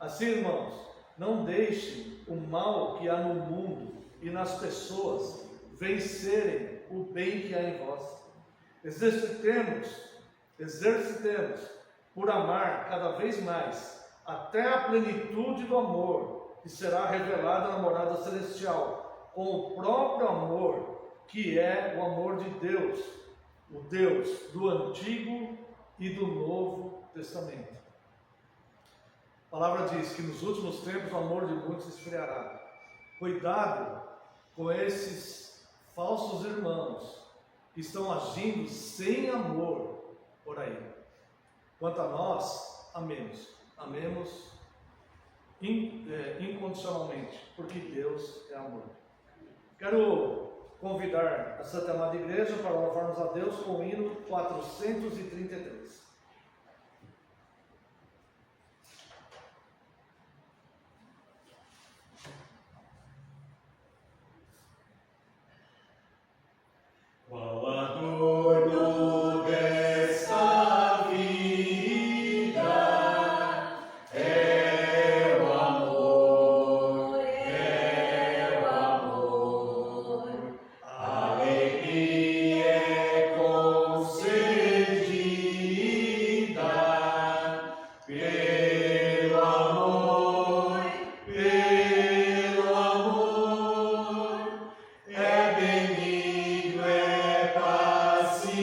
Assim, irmãos, não deixem o mal que há no mundo e nas pessoas vencerem o bem que há em vós. Exercitemos por amar cada vez mais, até a plenitude do amor, que será revelada na morada celestial, com o próprio amor, que é o amor de Deus, o Deus do Antigo e do Novo Testamento. A palavra diz que nos últimos tempos o amor de muitos esfriará. Cuidado com esses falsos irmãos que estão agindo sem amor por aí. Quanto a nós, amemos incondicionalmente, porque Deus é amor. Quero convidar a Santa Amada Igreja para louvarmos a Deus com o hino 433. Qual adorno desta vida é o amor, a alegria é concedida pelo amor, é benigno, é paciente,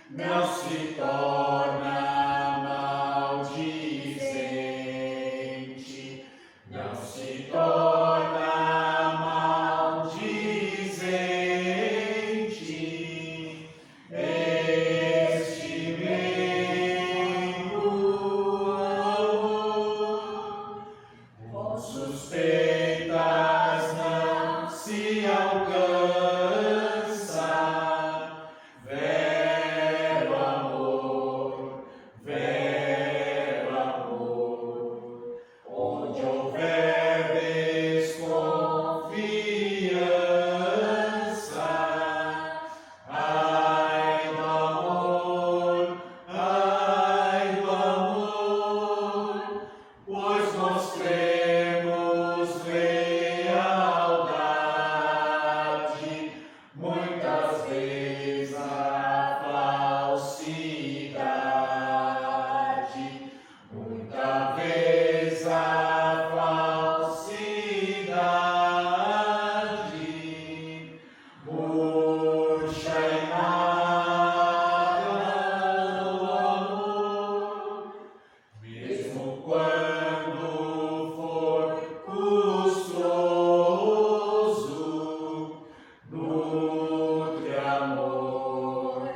não se torna maldizente, não se torna maldizente. Este mesmo amor com suspeitas não se alcança. Vero amor, onde houver desconfiança. Ai do amor, pois mostremos lealdade, muitas vezes a falsidade, muitas vezes a falsidade, murcha e magra o amor, mesmo quando for custoso. Nutre amor,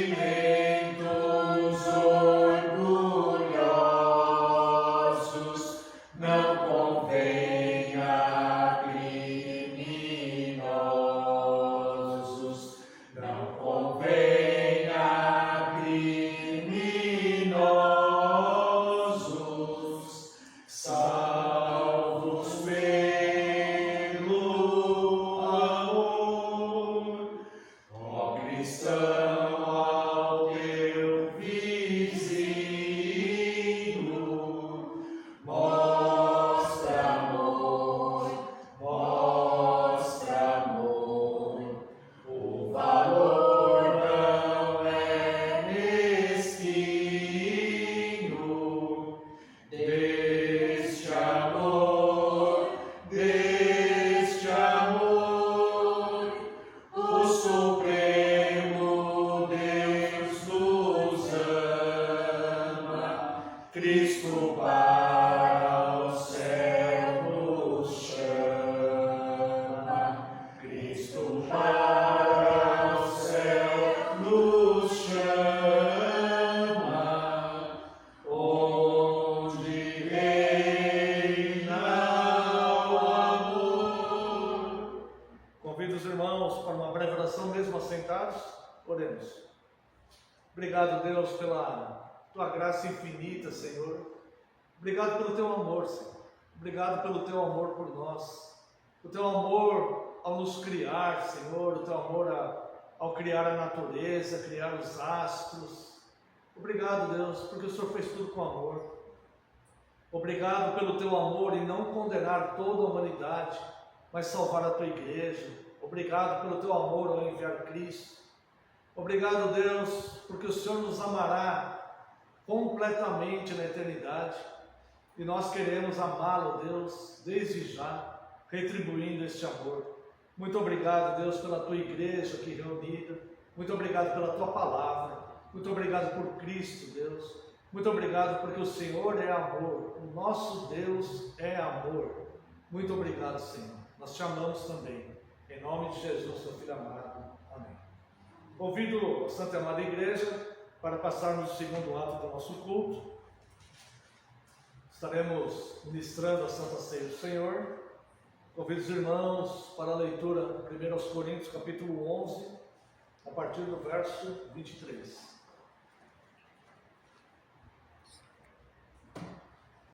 sentimentos orgulhosos, não convém a criminosos, não convém a criminosos, salvos pelo amor, ó cristão, ao teu vizinho, mostra amor, mostra amor. O valor não é mesquinho deste amor, o Supremo Deus nos ama, Cristo para o céu nos chama, Cristo para o céu nos chama, onde reina o amor. Convido os irmãos para uma breve oração, mesmo assentados. Oremos. Obrigado, Deus, pela tua graça infinita, Senhor. Obrigado pelo teu amor, Senhor. Obrigado pelo teu amor por nós. O teu amor ao nos criar, Senhor. O teu amor ao criar a natureza, criar os astros. Obrigado, Deus, porque o Senhor fez tudo com amor. Obrigado pelo teu amor em não condenar toda a humanidade, mas salvar a tua igreja. Obrigado pelo teu amor ao enviar Cristo. Obrigado, Deus, porque o Senhor nos amará completamente na eternidade. E nós queremos amá-lo, Deus, desde já, retribuindo este amor. Muito obrigado, Deus, pela tua igreja aqui reunida. Muito obrigado pela tua palavra. Muito obrigado por Cristo, Deus. Muito obrigado porque o Senhor é amor. O nosso Deus é amor. Muito obrigado, Senhor. Nós te amamos também. Em nome de Jesus, teu Filho amado. Amém. Convido a Santa e Amada Igreja para passarmos o segundo ato do nosso culto. Estaremos ministrando a Santa Ceia do Senhor. Convido os irmãos para a leitura 1 Coríntios, capítulo 11, a partir do verso 23.